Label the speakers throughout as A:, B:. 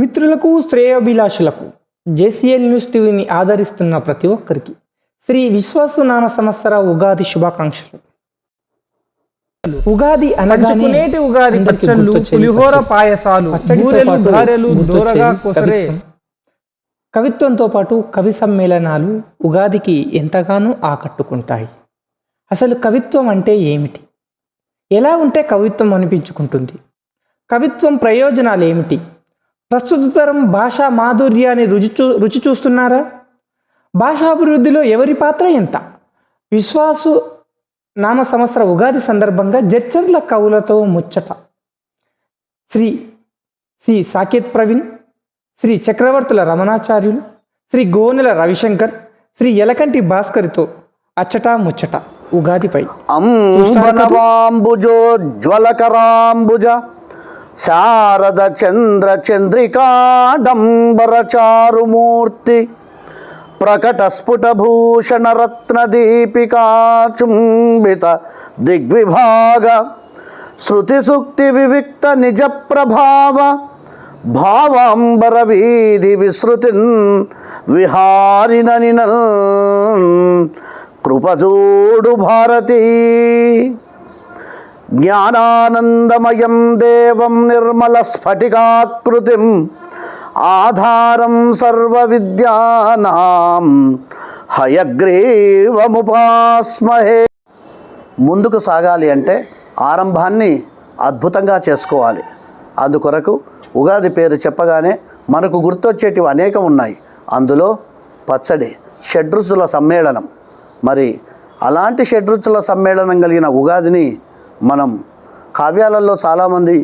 A: మిత్రులకు శ్రేయోభిలాషులకు JCL news టీవీని ఆదరిస్తున్న ప్రతి ఒక్కరికి శ్రీ విశ్వాసు నామ సంవత్సర ఉగాది శుభాకాంక్షలు. ఉగాది అనగానే
B: ఉగాది పచ్చళ్ళు, పులిహోర పాయసాలు, బూరెలు, గారెలు, దూరగా కొసరే.
A: కవిత్వంతో పాటు కవి సమ్మేళనాలు ఉగాదికి ఎంతగానో ఆకట్టుకుంటాయి. అసలు కవిత్వం అంటే ఏమిటి? ఎలా ఉంటే కవిత్వం అనిపించుకుంటుంది? కవిత్వం ప్రయోజనాలు ఏమిటి? ప్రస్తుత తరం భాషా మాధుర్యాన్ని రుచి చూస్తున్నారా? భాషాభివృద్ధిలో ఎవరి పాత్ర ఎంత? విశ్వాసు నామ సంవత్సర ఉగాది సందర్భంగా జడ్చర్ల కవులతో ముచ్చట. శ్రీ సాకేత్ ప్రవీణ్, శ్రీ చక్రవర్తుల రమణాచార్యులు, శ్రీ గోనెల రవిశంకర్, శ్రీ యలకంటి భాస్కర్తో అచ్చటా ముచ్చట ఉగాదిపై.
C: అంబుజోజ్వలకరాంబుజ శారద చంద్ర చంద్రికాడంబర చారుమూర్తి ప్రకట స్ఫుట భూషణ రత్న దీపికా చుంబిత దిగ్విభాగ శృతి సుక్తి వివిక్త నిజ ప్రభావ భావాంబర వీధి విశ్రుతిన్ విహారినని కృపజోడు భారతీ. జ్ఞానానందమయం దేవం నిర్మల స్ఫటికాకృతిం ఆధారం సర్వ విద్యానాం హయగ్రీవముపాస్మహే. ముందుకు సాగాలి అంటే ఆరంభాన్ని అద్భుతంగా చేసుకోవాలి. అందుకొరకు ఉగాది పేరు చెప్పగానే మనకు గుర్తొచ్చేటివి అనేకం ఉన్నాయి. అందులో పచ్చడి, షడ్రుచుల సమ్మేళనం. మరి అలాంటి షడ్రుచుల సమ్మేళనం కలిగిన ఉగాదిని మనం కావ్యాలలో చాలామంది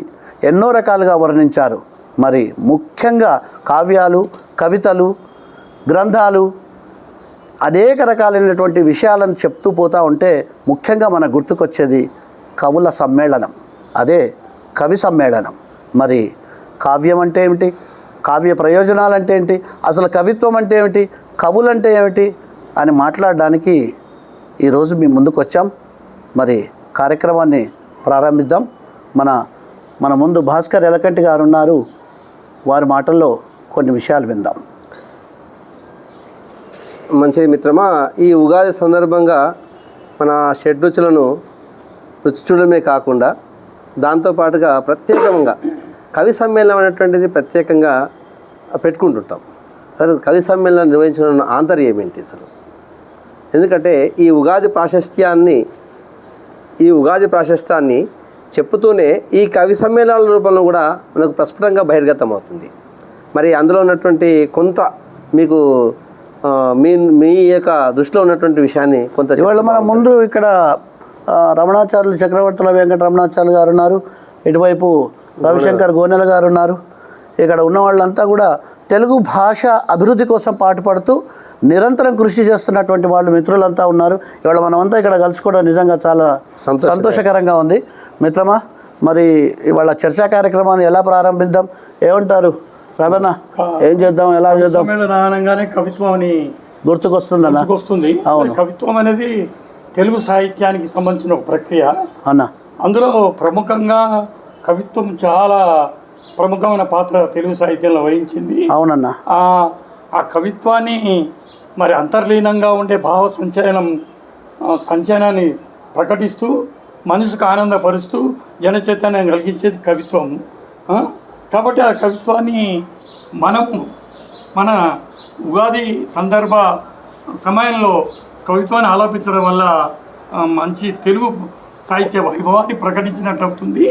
C: ఎన్నో రకాలుగా వర్ణించారు. మరి ముఖ్యంగా కావ్యాలు, కవితలు, గ్రంథాలు అనేక రకాలైనటువంటి విషయాలను చెప్తూ పోతూ ఉంటే ముఖ్యంగా మనకు గుర్తుకొచ్చేది కవుల సమ్మేళనం, అదే కవి సమ్మేళనం. మరి కావ్యం అంటే ఏమిటి? కావ్య ప్రయోజనాలు అంటే ఏంటి? అసలు కవిత్వం అంటే ఏమిటి? కవులంటే ఏమిటి అని మాట్లాడడానికి ఈరోజు మీ ముందుకు వచ్చాం. మరి కార్యక్రమాన్ని ప్రారంభిద్దాం. మన ముందు భాస్కర్ యలకంటి గారు ఉన్నారు. వారి మాటల్లో కొన్ని విషయాలు విందాం.
D: మంచిది మిత్రమా, ఈ ఉగాది సందర్భంగా మన షడ్రుచులను రుచి చూడడమే కాకుండా దాంతోపాటుగా ప్రత్యేకంగా కవి సమ్మేళనం అనేటువంటిది ప్రత్యేకంగా పెట్టుకుంటుంటాం. అసలు కవి సమ్మేళనం నిర్వహించిన ఆంతర్యం ఏంటి అసలు? ఎందుకంటే ఈ ఉగాది ప్రాశస్త్యాన్ని చెప్పుతూనే ఈ కవి సమ్మేళనాల రూపంలో కూడా మనకు ప్రస్ఫుటంగా బహిర్గతం అవుతుంది. మరి అందులో ఉన్నటువంటి కొంత మీకు మీ యొక్క దృష్టిలో ఉన్నటువంటి విషయాన్ని కొంత
C: ఇవాళ మన ముందు ఇక్కడ రమణాచార్యులు చక్రవర్తుల వెంకట రమణాచార్యులు గారు ఉన్నారు. ఇటువైపు రవిశంకర్ గోనెల గారు ఉన్నారు. ఇక్కడ ఉన్న వాళ్ళంతా కూడా తెలుగు భాష అభివృద్ధి కోసం పాటుపడుతూ నిరంతరం కృషి చేస్తున్నటువంటి వాళ్ళు మిత్రులంతా ఉన్నారు. ఇవాళ మనమంతా ఇక్కడ కలుసుకోవడం నిజంగా చాలా సంతోషకరంగా ఉంది. మిత్రమా, మరి ఇవాళ చర్చా కార్యక్రమాన్ని ఎలా ప్రారంభిద్దాం? ఏమంటారు రమణ? ఏం చేద్దాం, ఎలా చేద్దాం?
B: అనగానే కవిత్వం అని
C: గుర్తుకొస్తుందన్న.
B: అవును, కవిత్వం అనేది తెలుగు సాహిత్యానికి సంబంధించిన ఒక ప్రక్రియ
C: అన్న.
B: అందులో ప్రముఖంగా కవిత్వం చాలా ప్రముఖమైన పాత్ర తెలుగు సాహిత్యంలో వహించింది.
C: అవునన్నా.
B: ఆ కవిత్వాన్ని మరి అంతర్లీనంగా ఉండే భావ సంచయనాన్ని ప్రకటిస్తూ మనసుకు ఆనందపరుస్తూ జనచైతన్యం కలిగించేది కవిత్వం. కాబట్టి ఆ కవిత్వాన్ని మనము మన ఉగాది సందర్భ సమయంలో కవిత్వాన్ని ఆలాపించడం వల్ల మంచి తెలుగు సాహిత్య వైభవాన్ని ప్రకటించినట్టు అవుతుంది.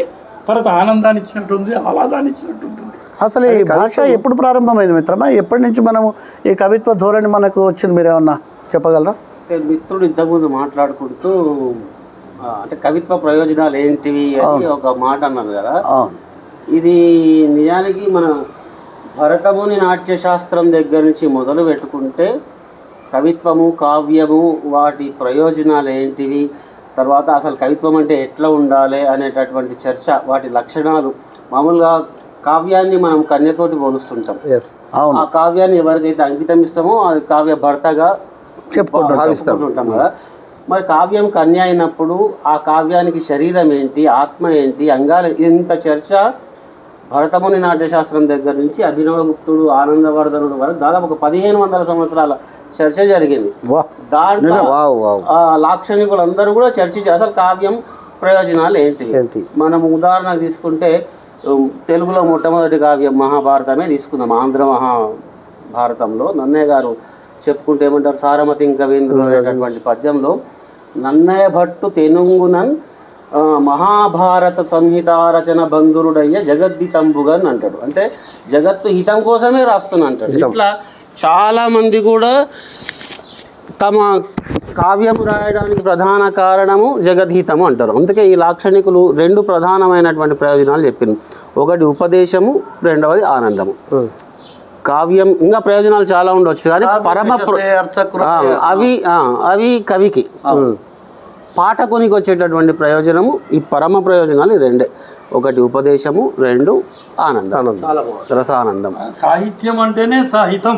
B: తర్వాత ఆనందాన్ని ఇచ్చినట్టుంది, ఆహ్లాదాన్ని ఇచ్చినట్టు ఉంటుంది.
C: అసలు ఈ భాష ఎప్పుడు ప్రారంభమైంది మిత్రమా? ఎప్పటి నుంచి మనము ఈ కవిత్వ ధోరణి మనకు వచ్చింది, మీరేమన్నా చెప్పగలరా?
E: మిత్రుడు ఇంతకుముందు మాట్లాడుకుంటూ అంటే కవిత్వ ప్రయోజనాలు ఏంటివి అని ఒక మాట అన్నారు కదా. ఇది నిజానికి మన భరతముని నాట్యశాస్త్రం దగ్గర నుంచి మొదలు పెట్టుకుంటే కవిత్వము, కావ్యము, వాటి ప్రయోజనాలు ఏంటివి, తర్వాత అసలు కవిత్వం అంటే ఎట్లా ఉండాలి అనేటటువంటి చర్చ, వాటి లక్షణాలు. మామూలుగా కావ్యాన్ని మనం కన్యతోటి పోలుస్తుంటాం. ఆ కావ్యాన్ని ఎవరికైతే అంకితం ఇస్తామో అది కావ్య భర్తగా భావిస్తుంటాం కదా. మరి కావ్యం కన్య అయినప్పుడు ఆ కావ్యానికి శరీరం ఏంటి, ఆత్మ ఏంటి, అంగాలు, ఇంత చర్చ భరతముని నాట్యశాస్త్రం దగ్గర నుంచి అభినవగుప్తుడు ఆనందవర్ధనుడు వరకు దాదాపు ఒక 1500 సంవత్సరాల చర్చ జరిగింది. దాంట్లో లాక్షణికులందరూ కూడా చర్చించారు అసలు కావ్యం ప్రయోజనాలు ఏంటి. మనం ఉదాహరణ తీసుకుంటే తెలుగులో మొట్టమొదటి కావ్యం మహాభారతమే తీసుకుందాం. ఆంధ్ర మహాభారతంలో నన్నయ్య గారు చెప్పుకుంటే ఏమంటారు, సారమతి కవీంద్రుడు అనేటటువంటి పద్యంలో నన్నయ్య భట్టు తెనుంగునన్ మహాభారత సంహితారచన బంధురుడయ్య జగద్దితంబుగన్ అంటాడు. అంటే జగత్తు హితం కోసమే రాస్తున్నా అంటాడు. ఇట్లా చాలామంది కూడా తమ కావ్యం రాయడానికి ప్రధాన కారణము జగద్హితము అంటారు. అందుకే ఈ లాక్షణికులు 2 ప్రధానమైనటువంటి ప్రయోజనాలు చెప్పింది. ఒకటి ఉపదేశము, రెండవది ఆనందము. కావ్యం ఇంకా ప్రయోజనాలు చాలా ఉండొచ్చు కానీ అవి కవికి, పాఠకునికి వచ్చేటటువంటి ప్రయోజనము ఈ పరమ ప్రయోజనాలు 2. ఒకటి ఉపదేశము, 2 ఆనందం, రసానందం.
F: సాహిత్యం అంటేనే సాహితం,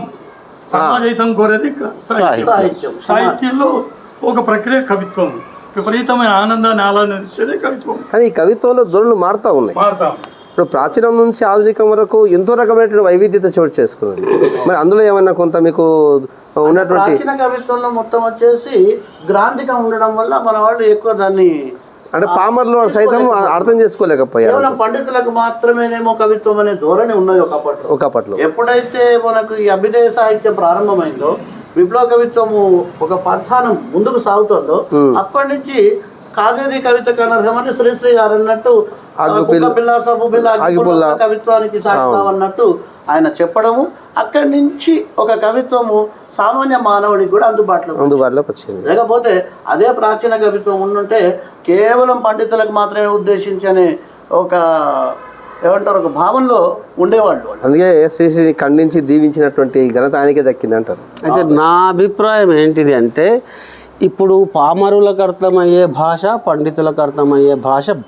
F: సమాజహితం కోరేది సాహిత్యం. సాహిత్యంలో ఒక ప్రక్రియ కవిత్వం, విపరీతమైన ఆనందాన్ని ఆనందించేదే కవిత్వం.
D: కానీ ఈ కవిత్వంలో ధోరణులు మారుతూ ఉన్నాయి. ఇప్పుడు ప్రాచీనం నుంచి ఆధునికం వరకు ఎంతో రకమైనటువంటి వైవిధ్యత చోటు చేసుకున్నది. మరి అందులో ఏమన్నా కొంత మీకు ఉన్నటువంటి
C: ప్రాచీన కవిత్వంలో మొత్తం వచ్చేసి గ్రాంధికం ఉండడం వల్ల మన వాళ్ళు ఎక్కువ దాన్ని
D: అంటే పామర్లో సైతం అర్థం చేసుకోలేకపోయారు.
C: కేవలం పండితులకు మాత్రమేనేమో కవిత్వం అనే ధోరణి ఉన్నది ఒకప్పట్లో. ఎప్పుడైతే మనకు ఈ అభినయ సాహిత్యం ప్రారంభమైందో, విప్లవ కవిత్వము ఒక పథానం ముందుకు సాగుతుందో, అప్పటి నుంచి కాదేది కవిత కనర్హమని శ్రీశ్రీ గారు అన్నట్టు కవిత్వానికి సాగుతామన్నట్టు ఆయన చెప్పడము, అక్కడి నుంచి ఒక కవిత్వము సామాన్య మానవుడికి కూడా అందుబాటులోకి వచ్చింది. లేకపోతే అదే ప్రాచీన కవిత్వం ఉండుంటే కేవలం పండితులకు మాత్రమే ఉద్దేశించని ఒక ఏమంటారు ఒక భావంలో ఉండేవాళ్ళు.
D: అందుకే శ్రీశ్రీని ఖండించి దీవించినటువంటి ఘనత ఆయనకే దక్కింది అంటారు.
E: అయితే నా అభిప్రాయం ఏంటిది అంటే, ఇప్పుడు పామరులకు అర్థమయ్యే భాష, పండితులకు అర్థమయ్యే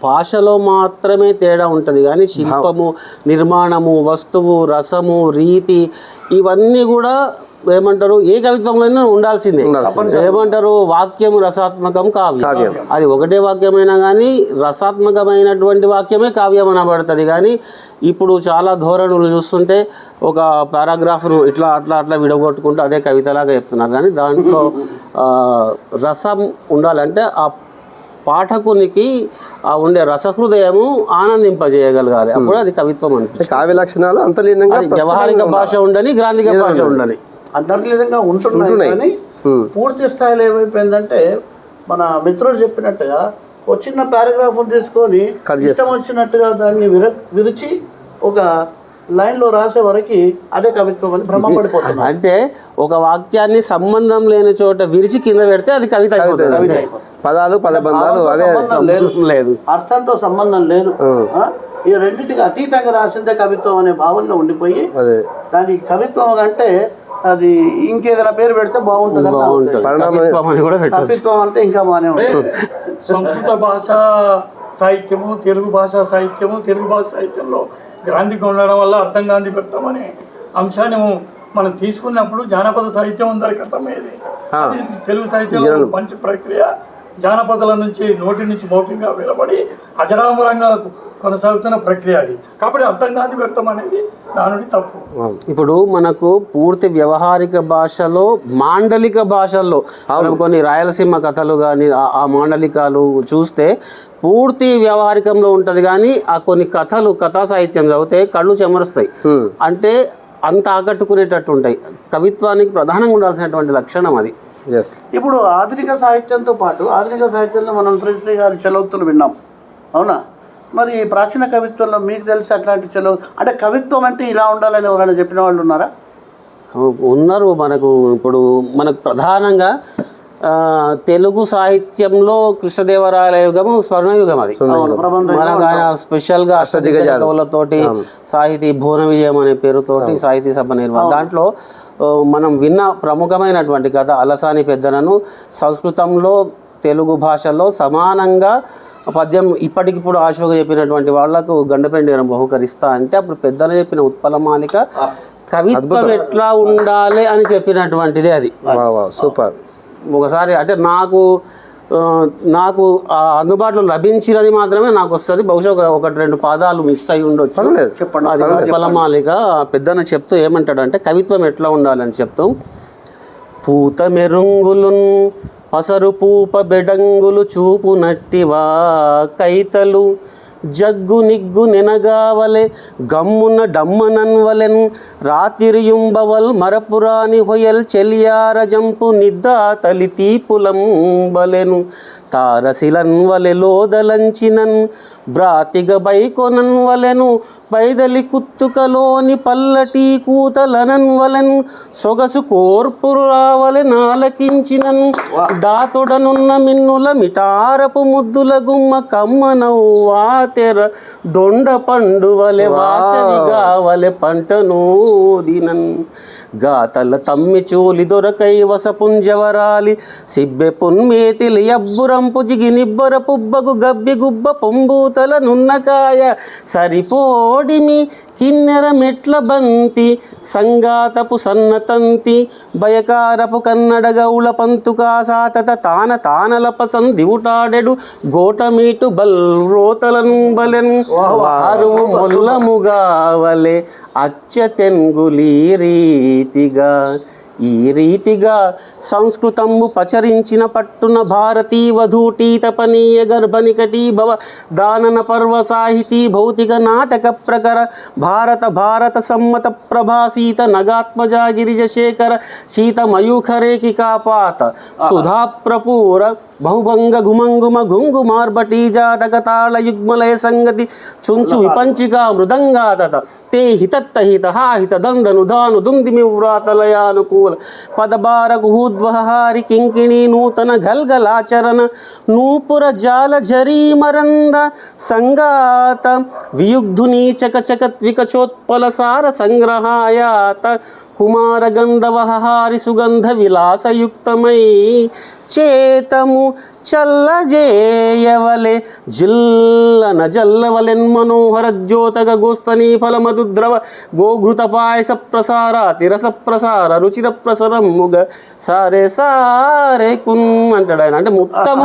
E: భాషలో మాత్రమే తేడా ఉంటుంది. కానీ శిల్పము, నిర్మాణము, వస్తువు, రసము, రీతి ఇవన్నీ కూడా ఏమంటారు ఏ కవిత్వంలోనే ఉండాల్సిందే. ఏమంటారు వాక్యం రసాత్మకం కావ్యం. అది ఒకటే వాక్యమైనా కానీ రసాత్మకమైనటువంటి వాక్యమే కావ్యం అనబడుతుంది. కానీ ఇప్పుడు చాలా ధోరణులు చూస్తుంటే ఒక పారాగ్రాఫ్ను ఇట్లా అట్లా విడగొట్టుకుంటూ అదే కవితలాగా చెప్తున్నారు. కానీ దాంట్లో రసం ఉండాలంటే ఆ పాఠకునికి ఆ ఉండే రసహృదయము ఆనందింపజేయగలగాలి. అప్పుడు అది కవిత్వం అనిపిస్తుంది.
D: కావ్య లక్షణాలు అంతర్లీనంగా
E: వ్యవహారిక భాష ఉండని, గ్రాంధిక భాష ఉండని,
C: అంతర్లీనంగా ఉంటున్నాయి. కానీ పూర్తి స్థాయిలో ఏమైపోయిందంటే, మన మిత్రుడు చెప్పినట్టుగా ఒక చిన్న పారాగ్రాఫ్ తీసుకొని ఇష్టం వచ్చినట్టుగా దాన్ని విరిచి ఒక లైన్లో రాసే వరకు అదే కవిత్వం అని భ్రమపడిపోతుంది.
E: అంటే ఒక వాక్యాన్ని సంబంధం లేని చోట విరిచి కింద పెడితే అది కవిత అయిపోతుంది.
D: పదాలు పదబంధాలు
C: లేదు, అర్థంతో సంబంధం లేదు. ఈ రెండింటికి అతీతంగా రాసిందే కవిత్వం అనే భావనలో ఉండిపోయి దానికి కవిత్వం అంటే అది ఇంకేదైనా పేరు పెడితే బాగుంటుంది. కవిత్వం అంటే ఇంకా బాగానే ఉంటుంది.
F: సంస్కృత భాష సాహిత్యము, తెలుగు భాషా సాహిత్యము, తెలుగు భాష సాహిత్యంలో గ్రాంధికం ఉండడం వల్ల అర్థం గాంధీ పెడతామనే అంశాన్ని మనం తీసుకున్నప్పుడు జానపద సాహిత్యం అందరికి అర్థమయ్యేది. తెలుగు సాహిత్యంలో మంచి ప్రక్రియ. జానపదాల నుంచి నోటి నుంచి మౌఖికంగా వెలువడి అజరామరంగా కొనసాగుతున్న ప్రక్రియ అది. కాబట్టి అర్థం కాదు వ్యర్థం అనేది దాని తప్పు.
E: ఇప్పుడు మనకు పూర్తి వ్యవహారిక భాషలో, మాండలిక భాషల్లో కొన్ని రాయలసీమ కథలు కానీ ఆ మాండలికాలు చూస్తే పూర్తి వ్యవహారికంలో ఉంటుంది. కానీ ఆ కొన్ని కథా సాహిత్యం చదివితే కళ్ళు చెమరుస్తాయి. అంటే అంత ఆకట్టుకునేటట్టు ఉంటాయి. కవిత్వానికి ప్రధానంగా ఉండాల్సినటువంటి లక్షణం అది.
C: ఇప్పుడు ఆధునిక సాహిత్యంతో పాటు ఆధునిక సాహిత్యంలో మనం శ్రీశ్రీ గారి చలోక్తులు విన్నాం, అవునా? మరి ప్రాచీన కవిత్వంలో మీకు తెలిసి అట్లాంటి అంటే కవిత్వం అంటే ఇలా ఉండాలని ఎవరైనా చెప్పిన వాళ్ళు ఉన్నారా?
E: ఉన్నారు. మనకు ప్రధానంగా తెలుగు సాహిత్యంలో కృష్ణదేవరాయల యుగము స్వర్ణయుగం. అది మనకు ఆయన స్పెషల్గా అష్టదిగ్గజాలతోటి సాహితీ భువన విజయం అనే పేరుతోటి సాహితీ సభ నిర్మాణం. దాంట్లో మనం విన్న ప్రముఖమైనటువంటి కథ అలసాని పెద్దనను సంస్కృతంలో తెలుగు భాషలో సమానంగా పద్యం ఇప్పటికిప్పుడు ఆశోగా చెప్పినటువంటి వాళ్లకు గండపెండి బహుకరిస్తా అంటే అప్పుడు పెద్దలు చెప్పిన ఉత్పలమాలిక కవిత్వం ఎట్లా ఉండాలి అని చెప్పినటువంటిదే అది.
D: సూపర్.
E: ఒకసారి అంటే నాకు నాకు అందుబాటులో లభించినది మాత్రమే నాకు వస్తుంది. బహుశా ఒకటి రెండు పాదాలు మిస్ అయి ఉండొచ్చు.
C: చెప్పండి.
E: అది ఉత్పలమాలిక పెద్దన చెప్తూ ఏమంటాడంటే కవిత్వం ఎట్లా ఉండాలని చెప్తూ, పూత మెరుంగులున్ పసరు పూప బెడంగులు చూపు నట్టివా కైతలు జగ్గు నిగ్గు నెనగావలె గమ్మున డమ్మనన్వలెన్ రాతిరియుంబవల్ మరపురాని హొయల్ చెలియార జంపు నిద్దా తలి తీపులంబలెను తారసిలన్వలె లోదలంచినన్ బ్రాతిగ బైకొనన్వలెను బైదలి కుత్తుకలోని పల్లటి కూతలనన్వలెన్ సొగసు కోర్పురు రావలె నాలకించినన్ దాతొడనున్న మిన్నుల మిటారపు ముద్దుల గుమ్మ కమ్మనవ్వా తెర దొండ పండువలె వాసవిగావలె పంటనోదినన్ గాతల తమ్మి చూలి దొరకై వసపుంజవరాలి సిబ్బె పున్మేతిలి అబ్బురంపు జిగి నిబ్బర పుబ్బగు గబ్బి గుబ్బ పొంబూతల నున్నకాయ సరిపోడిమి కిన్నెర మెట్ల బంతి సంగాతపు సన్నతంతి భయకారపు కన్నడ గౌళ పంతుకా సాతత తానలప సందివుటాడెడు గోటమీటు బల్ రోతలను బలెన్ వారువు మొల్లముగావలే అచ్చతెంగులీ రీతిగా సంస్కృతంబు పచరించిన పట్టున భారతీ వధూటీతపనీయ గర్భనికటీ భవ దానన పర్వ సాహితీ భౌతిక నాటక ప్రకర భారత సమ్మత ప్రభాసీత నగాత్మజా గిరిజ శేఖర శీత మయూఖరేకి కాపాత సుధా ప్రపూర బహుభంగ గుమంగుమ గుంగు మార్బటీ జాతక తాళ యుగ్మలయ సంగతి చుంచు విపంచికా మృదంగాతత తే హితత్తహిత హాహిత దందను దాను దుందిమి వ్రాతలయానుకూల పదబారకు హూద్వహారి కింకిణి నూతన గల్గలాచరణ నూపుర జాల జరీమరంద సంగాత వియుగ్ధుని చకచకత్వికచోత్పల సార సంగ్రహాయాత కుమార గంధవహారి సుగంధ విలాసయుక్తమై చేతము చల్లజేయవలె జిల్లన జల్లవలెన్ మనోహర ద్యోతక గోస్తనీ ఫల మధుద్రవ గోఘృత పాయస ప్రసార తిరస ప్రసార రుచిర ప్రసరముగ సారే సారే కున్ అంటాడు ఆయన. అంటే మొత్తము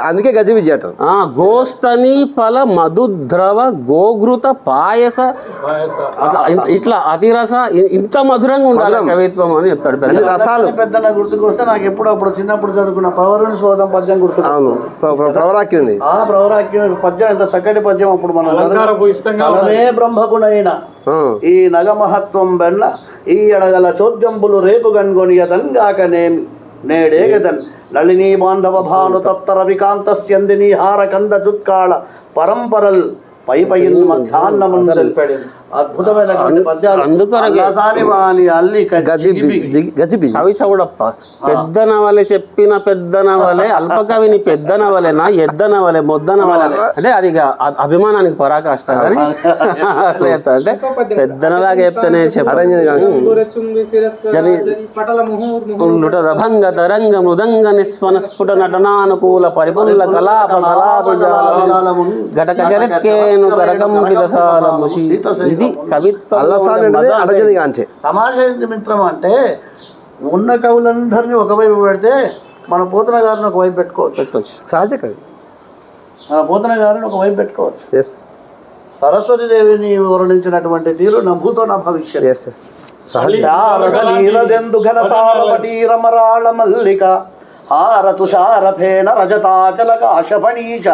D: అందుకే గజిబిజి అంటారు.
E: గోస్తని ఫల మధుద్రవ గోఘృత పాయస ఇట్లా అతిరస ఇంత మధురంగా ఉండాలి కవిత్వం అని చెప్తాడు. పెద్ద రసాలు
C: పెద్ద గుర్తుకొస్తే నాకు ఎప్పుడు అప్పుడు చిన్నప్పుడు చదువుకున్న పవరుని శోధం పద్యం గుర్తు.
D: ప్రవరాక్యం ఉంది.
C: ప్రవరాక్యం పద్యం ఎంత చక్కటి పద్యం. అప్పుడు మనం తలమే బ్రహ్మకునైన ఈ నగమహత్వం బెన్న ఈ అడగల చోద్యంబులు రేపు గన్గొనియదన్గాకనేమి నేడేగదన్ నళినీ బాంధవ భాను తప్తర వికాంతస్యందిని హార కంద చుత్కాళ పరంపరల్ పైపయిన్ మధ్యాహ్నముందల్ అద్భుతమైనటువంటి పద్యాలు.
E: కవి చౌడప్ప పెద్దనవలే చెప్పిన పెద్దనవలే అల్పకవిని పెద్దనవలేనా ఎద్దనవలే మొద్దనవలే అంటే అది అభిమానానికి పరాకాష్ట కానీ అంటే పెద్దనలాగా చెప్తేనే భంగ తరంగ మృదంగ నిస్వన స్ఫుట నటనానుకూల పరిపుల్ల కలాప కలాపజాలము ఘటక చరిత్కేను కరకంబిత సాలముషి. ఇది కవిత్వం.
C: తమాషా మిత్రం అంటే ఉన్న కవులందరినీ ఒకవైపు పెడితే మన పోతన గారిని ఒకవైపు పెట్టుకోవచ్చు.
D: సహజ కవి
C: మన పోతన గారిని ఒకవైపు పెట్టుకోవచ్చు. సరస్వతీదేవిని వర్ణించినటువంటి తీరు నా భూతో నా భవిష్యత్. రమరాళ మల్లిక హార తుషార ఫేన రజతాచల కాశపణీచ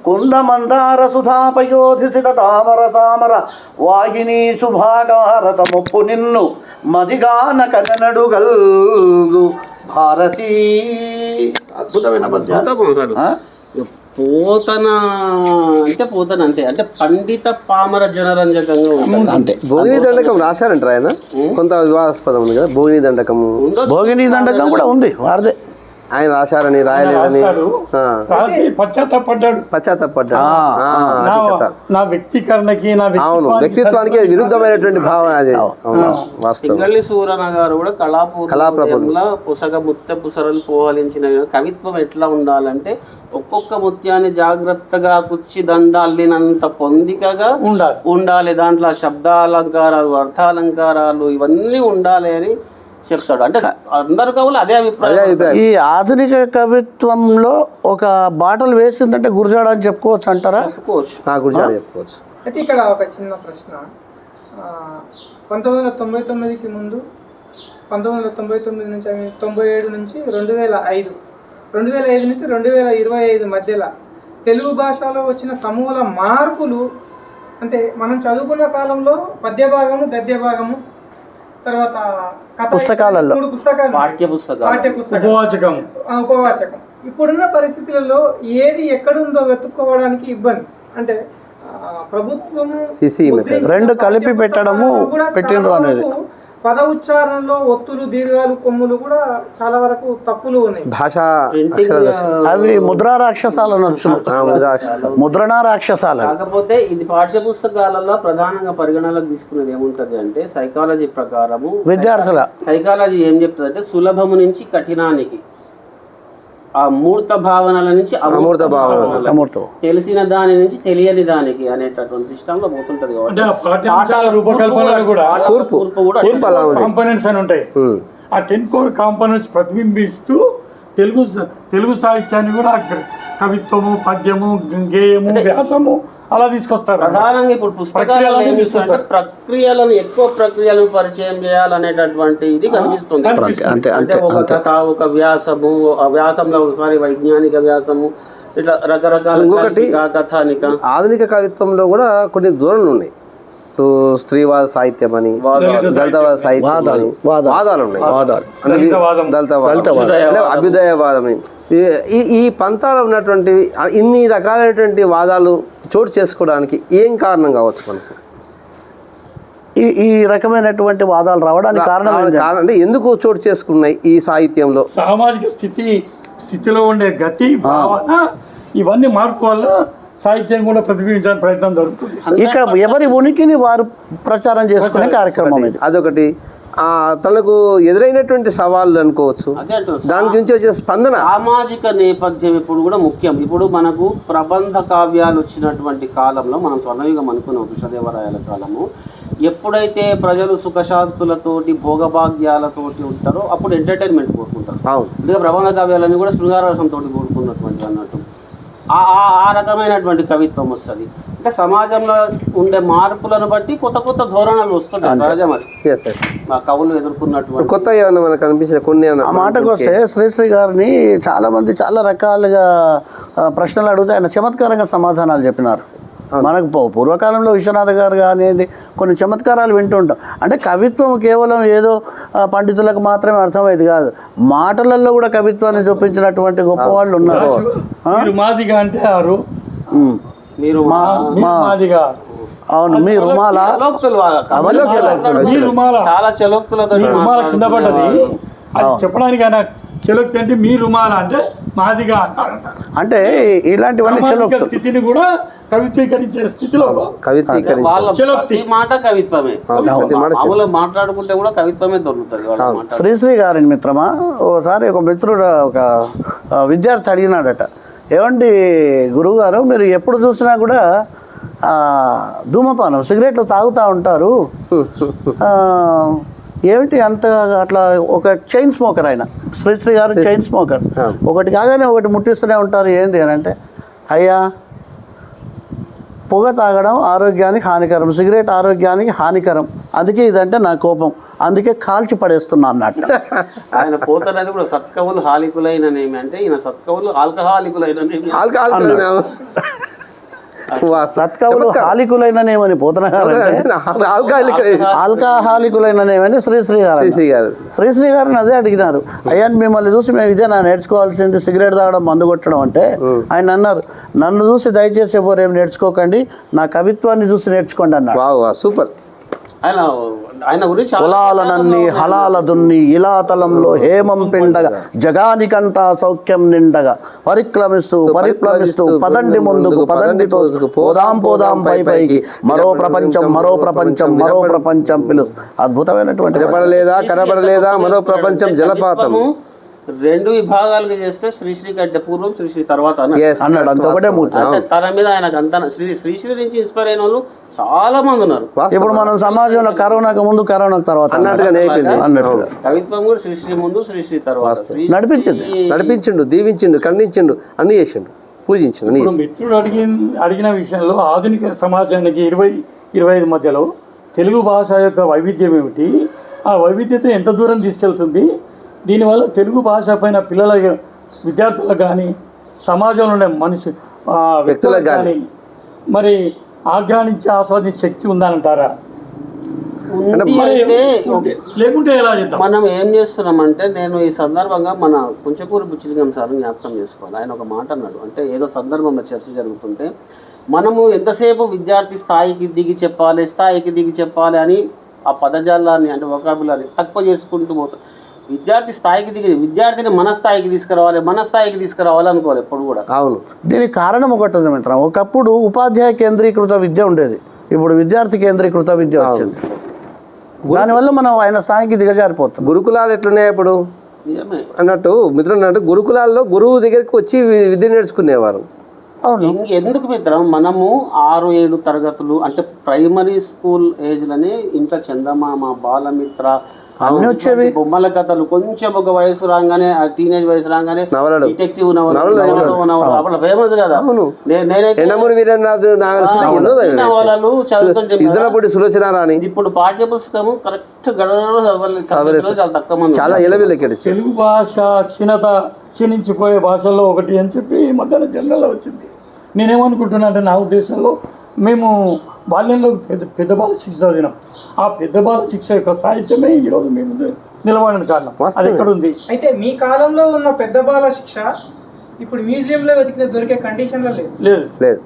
C: కుండ మందార సుధాపయోధిసిత తామర సామర వాహిని శుభాగారత ముప్పు నిన్ను మదిగాన కనడుగల్గు భారతీ. అద్భుతమైన
E: పోతన అంతే అంటే పండిత పామర జనరంజకంగా
C: అంటే
D: భోగిని దండకం రాశారంటారు ఆయన. కొంత వివాదాస్పదం ఉంది కదా భోగిని దండకము.
C: భోగిని దండకం కూడా ఉంది వారిదే.
D: ఆయన రాశారని రాయలేదని
F: పశ్చాత్తపడ్డాడు. నా వ్యక్తీకరణకి
D: అవును వ్యక్తిత్వానికి విరుద్ధమైనటువంటి భావన అది.
E: సింగళి సూరన గారు కూడా కళాపూర్వంలో పుసగ ముత్య పుసరలు పోహలించిన కవిత్వం ఎట్లా ఉండాలంటే ఒక్కొక్క ముత్యాన్ని జాగ్రత్తగా కుచ్చి దండాలినంత పొందికగా ఉండాలి. దాంట్లో శబ్దాలంకారాలు అర్థాలంకారాలు ఇవన్నీ ఉండాలి అని చెప్తాడు. అంటే అందరు కవులు అదే అభిప్రాయం.
C: ఈ ఆధునిక కవిత్వంలో ఒక బాటలు వేసిందంటే గురజాడ అని చెప్పుకోవచ్చు అంటారా?
D: గురజాడ చెప్పుకోవచ్చు.
B: అయితే ఇక్కడ ఒక చిన్న ప్రశ్న, 1999కి ముందు 1999 నుంచి 97 నుంచి 2005 నుంచి 2025 మధ్యలో తెలుగు భాషలో వచ్చిన సమూల మార్పులు, అంటే మనం చదువుకున్న కాలంలో పద్య భాగము, గద్య భాగము, తర్వాత
C: పుస్తకాలలో
B: 3 పుస్తకాలు,
F: ఉపవాచకం.
B: ఉపవాచకం. ఇప్పుడున్న పరిస్థితులలో ఏది ఎక్కడుందో వెతుక్కోవడానికి ఇబ్బంది. అంటే ప్రభుత్వం
C: రెండు కలిపి పెట్టడము పెట్టిండ్రు అనేది.
B: పద ఉచ్చారణలో ఒత్తులు, దీర్ఘాలు, కొమ్ములు కూడా చాలా వరకు తప్పులు ఉన్నాయి.
D: భాషా
C: అవి ముద్రా రాక్షసాలు ముద్రణ రాక్షసాలు.
E: కాకపోతే ఇది పాఠ్య పుస్తకాలలో ప్రధానంగా పరిగణనలోకి తీసుకునేది ఏముంటది అంటే సైకాలజీ ప్రకారము
C: విద్యార్థుల
E: సైకాలజీ ఏం చెప్తుంది అంటే సులభము నుంచి కఠినానికి, ఆ మూర్త భావనల నుంచి అమూర్త భావనలు, తెలిసిన దాని నుంచి తెలియని దానికి అనేటటువంటి సిస్టమ్ లో పోతుంటది.
F: అంటే ఆ పాఠ్యాంశాల రూపకల్పనలు కూడా కాంపోనెంట్స్ అని ఉంటాయి. ఆ 10 కోర్ కాంపోనెంట్స్ ప్రతిబింబిస్తూ తెలుగు సాహిత్యాన్ని కూడా కవిత్వము, పద్యము, గేయము, వ్యాసము అలా తీసుకొస్తారు.
E: ప్రధానంగా ఇప్పుడు పుస్తకాలలో ఏం చేస్తుంటే ప్రక్రియలను, ఎక్కువ ప్రక్రియలను పరిచయం చేయాలనేటటువంటి ఇది కనిపిస్తుంది. అంటే ఒక కథ, ఒక వ్యాసము, ఆ వ్యాసంలో ఒకసారి వైజ్ఞానిక వ్యాసము, ఇట్లా రకరకాల.
D: ఇంకొకటి
E: కథానిక
D: ఆధునిక కవిత్వంలో కూడా కొన్ని ధోరణులు ఉన్నాయి. సో స్త్రీవాద సాహిత్యం అని, దళితవాద సాహిత్యం అని, వాదాలు ఉన్నాయి. దళితవాదం, అభ్యుదయవాదం. ఈ పంతాలు ఉన్నటువంటి ఇన్ని రకాలైనటువంటి వాదాలు చోటు చేసుకోవడానికి ఏం కారణం కావచ్చు మనకు?
C: ఈ రకమైనటువంటి వాదాలు రావడానికి కారణం
D: అంటే ఎందుకు చోటు చేసుకున్నాయి ఈ సాహిత్యంలో?
F: సామాజిక స్థితిలో ఉండే గతి, భావన, ఇవన్నీ మార్పు వల్ల సాహిత్యం కూడా ప్రతిబింబించడానికి ప్రయత్నం జరుగుతుంది.
C: ఇక్కడ ఎవరి ఉనికిని వారు ప్రచారం చేసుకునే కార్యక్రమం ఇది.
D: అదొకటి. తనకు ఎదురైనటువంటి సవాళ్ళు అనుకోవచ్చు, దాని గురించి వచ్చే స్పందన.
E: సామాజిక నేపథ్యం ఇప్పుడు కూడా ముఖ్యం. ఇప్పుడు మనకు ప్రబంధ కావ్యాలు వచ్చినటువంటి కాలంలో మనం స్వర్ణయుగం అనుకున్నాం, కృష్ణదేవరాయల కాలము. ఎప్పుడైతే ప్రజలు సుఖశాంతులతోటి, భోగభాగ్యాలతోటి ఉంటారో అప్పుడు ఎంటర్టైన్మెంట్ కోరుకుంటారు. అందుకే ప్రబంధ కావ్యాలన్నీ కూడా శృంగారరసంతో కోరుకున్నటువంటి అన్నట్టు ఆ రకమైనటువంటి కవిత్వం వస్తుంది. అంటే సమాజంలో ఉండే మార్పులను బట్టి కొత్త కొత్త ధోరణులు వస్తున్నాయి, సహజం అది. ఆ కవులు ఎదుర్కొన్నటువంటి
D: కొత్త ఏమన్నా మనకు అనిపించే కొన్ని.
C: ఆ మాటకు వస్తే శ్రీశ్రీ గారిని చాలామంది చాలా రకాలుగా ప్రశ్నలు అడిగితే ఆయన చమత్కారంగా సమాధానాలు చెప్పినారు. మనకు పూర్వకాలంలో విశ్వనాథ గారు కానివ్వండి, కొన్ని చమత్కారాలు వింటుంటాం. అంటే కవిత్వం కేవలం ఏదో పండితులకు మాత్రమే అర్థమయ్యేది కాదు, మాటలలో కూడా కవిత్వాన్ని చూపించినటువంటి గొప్ప వాళ్ళు ఉన్నారు. అవును, మీ రుమాల
E: చాలా చలోక్తులతో
F: కింద పడ్డది చెప్పడానికి. ఆయన చలోక్తి అంటే మీ రుమాల అంటే మాదిగా
C: అంటే ఇలాంటివన్నీ
F: స్థితిని కూడా కవిత్వీకరించే స్థితిలో
E: మాట కవిత్వమే. మాట్లాడుకుంటే కూడా కవిత్వమే దొరుకుతుంది.
C: శ్రీశ్రీ గారిని మిత్రమా, ఒకసారి ఒక మిత్రుడు ఒక విద్యార్థి అడిగినాడట, ఏమండి గురువుగారు మీరు ఎప్పుడు చూసినా కూడా ధూమపానం, సిగరెట్లు తాగుతూ ఉంటారు, ఏమిటి అంత అట్లా? ఒక చైన్ స్మోకర్ ఆయన, శ్రీశ్రీ గారు చైన్ స్మోకర్. ఒకటి కాగానే ఒకటి ముట్టిస్తూనే ఉంటారు. ఏంటి అని అంటే, అయ్యా పొగ తాగడం ఆరోగ్యానికి హానికరం, సిగరెట్ ఆరోగ్యానికి హానికరం, అందుకే ఇదంటే నా కోపం, అందుకే కాల్చి పడేస్తున్నా అన్నట్టు.
E: ఆయన పోతున్నది కూడా సత్కవులు హాలికులైననేమి అంటే ఈయన సత్కవులు ఆల్కహాలికులైననేమి.
C: సత్కవులు హాలికులైననేమని పోతన ఆల్కహాలికులైననేమని శ్రీశ్రీ గారు. శ్రీశ్రీ గారిని అదే అడిగినారు, అయ్యా మిమ్మల్ని చూసి మేము ఇదే నా నేర్చుకోవాల్సింది, సిగరెట్ తాగడం, మందు కొట్టడం అంటే. ఆయన అన్నారు, నన్ను చూసి దయచేసి ఎవరు ఏం నేర్చుకోకండి, నా కవిత్వాన్ని చూసి నేర్చుకోండి అన్నారు.
D: సూపర్.
E: ఆయన గురించి
C: కులాలనన్ని హలాల దున్ని ఇలాతలంలో హేమం పిండగా జగానికంతా సౌఖ్యం నిండగా పరిక్రమిస్తూ పరిప్లమిస్తూ పదండి ముందుకు పదండి తోసుకు పోదాం పోదాం పై పైకి మరో ప్రపంచం మరో ప్రపంచం మరో ప్రపంచం పిలుస్తూ. అద్భుతమైనటువంటి
D: కనబడలేదా మరో ప్రపంచం జలపాతం.
E: రెండు విభాగాలుగా చేస్తే శ్రీశ్రీ కంటే పూర్వం శ్రీశ్రీ తర్వాత
D: Yes.
C: అన్నాడు అంత ఒకటే మూర్తి.
E: అంటే తన మీద ఆయనకు అంత శ్రీశ్రీ నుంచి ఇన్స్పైర్ అయిన వాళ్ళు చాలా మంది ఉన్నారు.
C: ఇప్పుడు మనం సమాజంలో కరోనాకు ముందు కరోనాకు తర్వాత
D: అన్నట్టుగానే అయిపోయింది.
C: అన్నట్టుగా
E: కవిత్వం కూడా శ్రీశ్రీ ముందు శ్రీశ్రీ తర్వాత.
C: నడిపించింది.
D: నడిపించిండు, దీవించిండు, ఖండించిండు, అన్ని చేసిండు, పూజించిండు, అన్ని
F: ఇప్పుడు మిత్రుడు అడిగిన విషయంలో ఆధునిక సమాజానికి 20-25 మధ్యలో తెలుగు భాష యొక్క వైవిధ్యం ఏమిటి, ఆ వైవిధ్యత ఎంత దూరం తీసుకెళ్తుంది, దీనివల్ల తెలుగు భాష పైన పిల్లల విద్యార్థులకు కానీ సమాజంలో ఉండే వ్యక్తులకు కానీ మరి ఆగ్రహించి ఆస్వాదించే శక్తి ఉందనంటారా? లేకుంటే ఎలా చేద్దాం?
E: మనం ఏం చేస్తున్నామంటే, నేను ఈ సందర్భంగా మన కుంచకూరు బుచ్చిలింగం సార్ జ్ఞాపకం చేసుకోవాలి. ఆయన ఒక మాట అన్నాడు, అంటే ఏదో సందర్భంలో చర్చ జరుగుతుంటే మనము ఎంతసేపు విద్యార్థి స్థాయికి దిగి చెప్పాలి అని ఆ పదజాలాన్ని అంటే వొకాబులరీ తక్కువ చేసుకుంటూ పోతాం. విద్యార్థి స్థాయికి దిగి విద్యార్థిని మన స్థాయికి తీసుకురావాలి అనుకోవాలి ఎప్పుడు కూడా.
D: అవును,
C: దీనికి కారణం ఒకటి ఉంది మిత్రం. ఒకప్పుడు ఉపాధ్యాయ కేంద్రీకృత విద్య ఉండేది, ఇప్పుడు విద్యార్థి కేంద్రీకృత విద్య వచ్చింది. దానివల్ల మనం ఆయన స్థాయికి దిగజారిపోతాం.
D: గురుకులాలు ఎట్లున్నాయి ఇప్పుడు అన్నట్టు మిత్రుడు అన్నట్టు గురుకులాల్లో గురువు దగ్గరికి వచ్చి విద్య నేర్చుకునేవారు.
C: అవును,
E: ఎందుకు మిత్రం, మనము 6-7 తరగతులు అంటే ప్రైమరీ స్కూల్ ఏజ్లోనే ఇంట్లో చందమామ, బాలమిత్ర, బొమ్మల కథలు, కొంచెం ఒక వయసు రాగానే టీనేజ్ వయసు రాగానే డిటెక్టివ్ నవలలు ఫేమస్ కదా. నవలలు చదువుతుంటే
D: సులోచన.
E: ఇప్పుడు పాఠ్య పుస్తకము కరెక్ట్ గడవలో చాలా తక్కువ మంది.
D: చాలా
F: తెలుగు భాష క్షీణించిపోయే భాషల్లో ఒకటి అని చెప్పి ఈ మధ్యన జనరల్లో వచ్చింది. నేనేమనుకుంటున్నా అంటే, నా ఉద్దేశంలో మేము బాల్యంలో పెద్ద బాల శిక్ష చదివినాం. ఆ పెద్ద బాల శిక్ష యొక్క సాహిత్యమే ఈరోజు మేము నిలబడిన కారణం. అది ఎక్కడ ఉంది?
B: అయితే మీ కాలంలో ఉన్న పెద్ద బాల శిక్ష ఇప్పుడు మ్యూజియంలో వెతికిన దొరికే కండిషన్లో లేదు.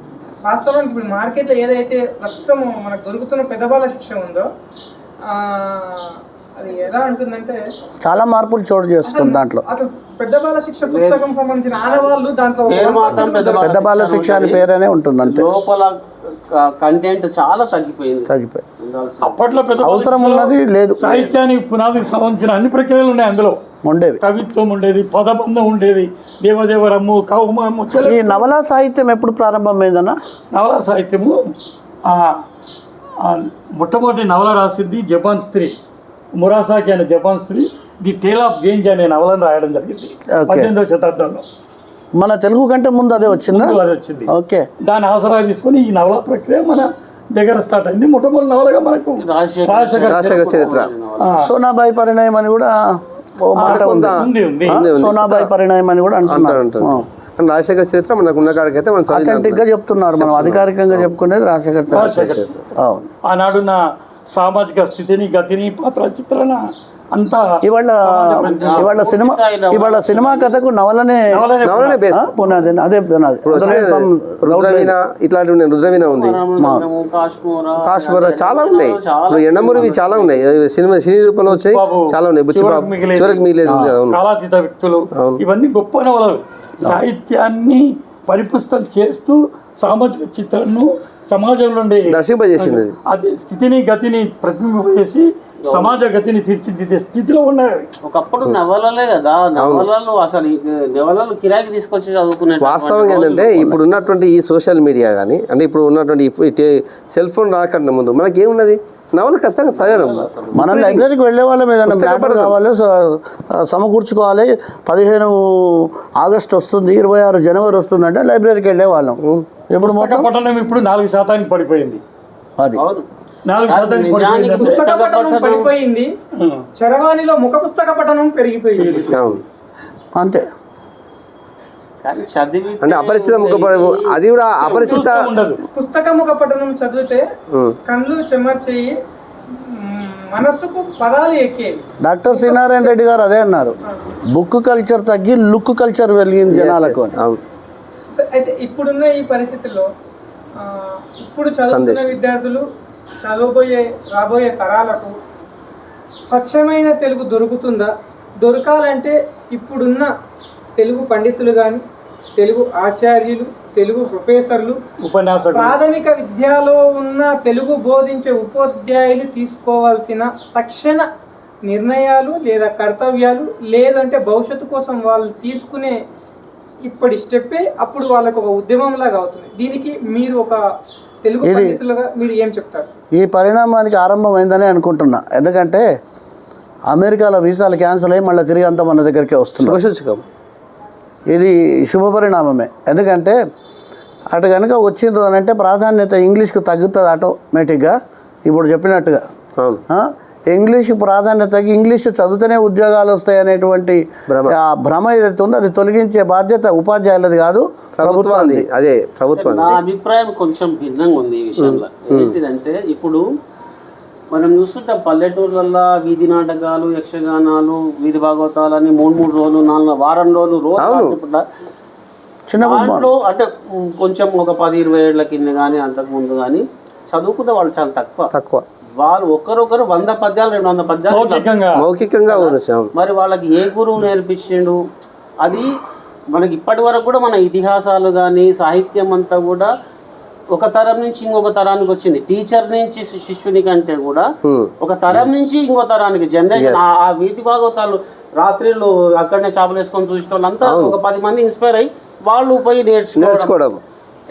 B: వాస్తవానికి ఇప్పుడు మార్కెట్లో ఏదైతే ప్రస్తుతం మనకు దొరుకుతున్న పెద్ద బాల శిక్ష ఉందో అది ఎలా ఉంటుందంటే
C: చాలా మార్పులు చోటు చేస్తుంది దాంట్లో.
B: అసలు పెద్ద బాల శిక్ష పుస్తకం సంబంధించిన ఆడవాళ్ళు దాంట్లో
C: పెద్ద బాల శిక్ష అని పేరేనే ఉంటుంది, అంతే.
E: లోపల కంటెంట్ చాలా తగ్గిపోయింది.
F: అప్పట్లో
C: అవసరం ఉన్నది లేదు.
F: సాహిత్యానికి పునాదికి సంబంధించిన అన్ని ప్రక్రియలు ఉన్నాయి అందులో.
C: ఉండేవి,
F: కవిత్వం ఉండేది, పదబంధం ఉండేది, దేవదేవరమ్ము, కౌమమ్ము.
C: ఈ నవలా సాహిత్యం ఎప్పుడు ప్రారంభమైందన్నా?
F: నవలా సాహిత్యము మొట్టమొదటి నవల రాసింది జపాన్ స్త్రీ, మురాసాకి అనే జపాన్ స్త్రీ ది టేల్ ఆఫ్ గేంజ్ అనే నవలను రాయడం జరిగింది 18వ శతాబ్దంలో.
C: మన తెలుగు కంటే ముందు అదే వచ్చిందా?
F: అది వచ్చింది.
C: ఓకే,
F: దాని ఆసరా తీసుకొని ఈ నవల ప్రక్రియ మన దగ్గర స్టార్ట్ అయింది. మొట్టమొదటి నవలగా మనకు
D: రాజశేఖర చరిత్ర,
C: సోనాబాయి పరిణయం అని కూడా
F: ఉంది.
C: సోనాబాయి పరిణయం అని కూడా అంటున్నారు.
D: రాజశేఖర చరిత్ర మనకు ఉన్న కాడికైతే మనం
C: అథెంటిక్ గా చెప్తున్నారు. మనం అధికారికంగా చెప్పుకునేది రాజశేఖర చరిత్ర. అవును,
F: ఆనాడున్న సామాజిక స్థితిని, గతిని, పాత్ర చిత్రణ అంతా.
C: ఇవాళ సినిమా కథకు నవలనే పునాది. అదే పునాది.
D: రుద్రవీణ ఇట్లాంటివి, రుద్రవీణ ఉంది, కాశ్మీర చాలా ఉన్నాయి, ఎండమూరివి చాలా ఉన్నాయి, సినీ రూపంలో వచ్చాయి, చాలా ఉన్నాయి. బుచ్చిబాబు, చివరికి మిగిలేదు,
F: కాలాతీత వ్యక్తులు, ఇవన్నీ గొప్ప నవలలు. సాహిత్యాన్ని పరిపుష్టం చేస్తూ సామాజిక చిత్రణను సమాజంలో
D: దర్శింపజేసింది.
F: అది స్థితిని, గతిని ప్రతిబింబింపజేసి సమాజ గతిని తీర్చిదిద్దే స్థితిలో ఉన్నాయి.
E: ఒకప్పుడు నవలలే కదా, నవలలు అసలు నవలలు కిరాయికి తీసుకొచ్చి చదువుకునే.
D: వాస్తవంగా ఏంటంటే ఇప్పుడు ఉన్నటువంటి ఈ సోషల్ మీడియా కానీ, అంటే ఇప్పుడు ఉన్నటువంటి సెల్ ఫోన్ రాకుండా ముందు మనకి ఏమున్నది, నవలు ఖచ్చితంగా చదవడం.
C: మనం లైబ్రరీకి వెళ్ళే వాళ్ళం, ఏదైనా మ్యాటర్ కావాలి సమకూర్చుకోవాలి. 15 ఆగస్టు వస్తుంది, 26 జనవరి వస్తుంది అంటే లైబ్రరీకి వెళ్ళే వాళ్ళం. ఇప్పుడు
F: పఠనం ఇప్పుడు 4% పడిపోయింది.
C: అది
F: 4%
B: పుస్తక పఠనం పడిపోయింది. చరవాణిలో ముఖ పుస్తక పఠనం పెరిగిపోయింది.
C: అంతే.
D: అంటే అపరిచిత ముఖ, అది కూడా అపరిచిత
B: పుస్తక ముఖ పఠనం చదివితే కళ్ళు చెమర్చేయి, మనస్సుకు పదాలు ఎక్కేవి.
C: డాక్టర్ శ్రీనారాయణ రెడ్డి గారు అదే అన్నారు, బుక్ కల్చర్ తగ్గి లుక్ కల్చర్ వెలిగింది జనాలకు.
B: అయితే ఇప్పుడున్న ఈ పరిస్థితుల్లో ఇప్పుడు చదువుతున్న విద్యార్థులు రాబోయే తరాలకు స్వచ్ఛమైన తెలుగు దొరుకుతుందా? దొరకాలంటే ఇప్పుడున్న తెలుగు పండితులు కానీ, తెలుగు ఆచార్యులు, తెలుగు ప్రొఫెసర్లు, ప్రాథమిక విద్యలో ఉన్న తెలుగు బోధించే ఉపాధ్యాయులు తీసుకోవాల్సిన తక్షణ నిర్ణయాలు లేదా కర్తవ్యాలు లేదంటే భవిష్యత్తు కోసం వాళ్ళు తీసుకునే ఇప్పటి స్టెప్పే అప్పుడు వాళ్ళకు ఒక ఉద్యమం లాగా అవుతుంది. దీనికి మీరు ఒక తెలుగు పండితులుగా మీరు ఏం చెప్తారు?
C: ఈ పరిణామానికి ఆరంభమైందని అనుకుంటున్నా. ఎందుకంటే అమెరికాలో వీసాలు క్యాన్సిల్ అయ్యి మళ్ళీ తిరిగి అంతా మన దగ్గరికే వస్తున్నారు. ఇది శుభపరిణామమే. ఎందుకంటే అటు కనుక వచ్చింది అని అంటే ప్రాధాన్యత ఇంగ్లీష్కి తగ్గుతుంది ఆటోమేటిక్గా. ఇప్పుడు చెప్పినట్టుగా ఇంగ్లీషు ప్రాధాన్యతకి ఇంగ్లీష్ చదివితేనే ఉద్యోగాలు వస్తాయి అనేటువంటి భ్రమ ఏదైతే ఉందో అది తొలగించే బాధ్యత ఉపాధ్యాయులది కాదు, ప్రభుత్వాన్ని.
D: అదే ప్రభుత్వం.
E: నా అభిప్రాయం కొంచెం భిన్నంగా ఉంది ఈ విషయంలో. ఏంటిదంటే ఇప్పుడు మనం చూస్తుంటాం పల్లెటూర్లలో వీధి నాటకాలు, యక్షగానాలు, వీధి భాగవతాలని 3 రోజులు 4 వారం రోజులు దాంట్లో అంటే కొంచెం ఒక 10-20 ఏళ్ల కింద కానీ అంతకు ముందు కానీ చదువుకున్న వాళ్ళు చాలా తక్కువ. వాళ్ళు ఒకరొకరు 100 పద్యాలు 200 పద్యాలు
D: మౌఖికంగా.
E: మరి వాళ్ళకి ఏ గురువు నేర్పించిండు? అది మనకి ఇప్పటి వరకు కూడా మన ఇతిహాసాలు కానీ సాహిత్యం అంతా కూడా ఒక తరం నుంచి ఇంకొక తరానికి వచ్చింది. టీచర్ నుంచి శిష్యుని కంటే కూడా ఒక తరం నుంచి ఇంకో తరానికి జనరేషన్. ఆ వీధి భాగవతాలు రాత్రిళ్ళు అక్కడనే చేపలు వేసుకొని చూసిన వాళ్ళంతా ఒక 10 మంది ఇన్స్పైర్ అయ్యి వాళ్ళు పోయి నేర్చుకోవడం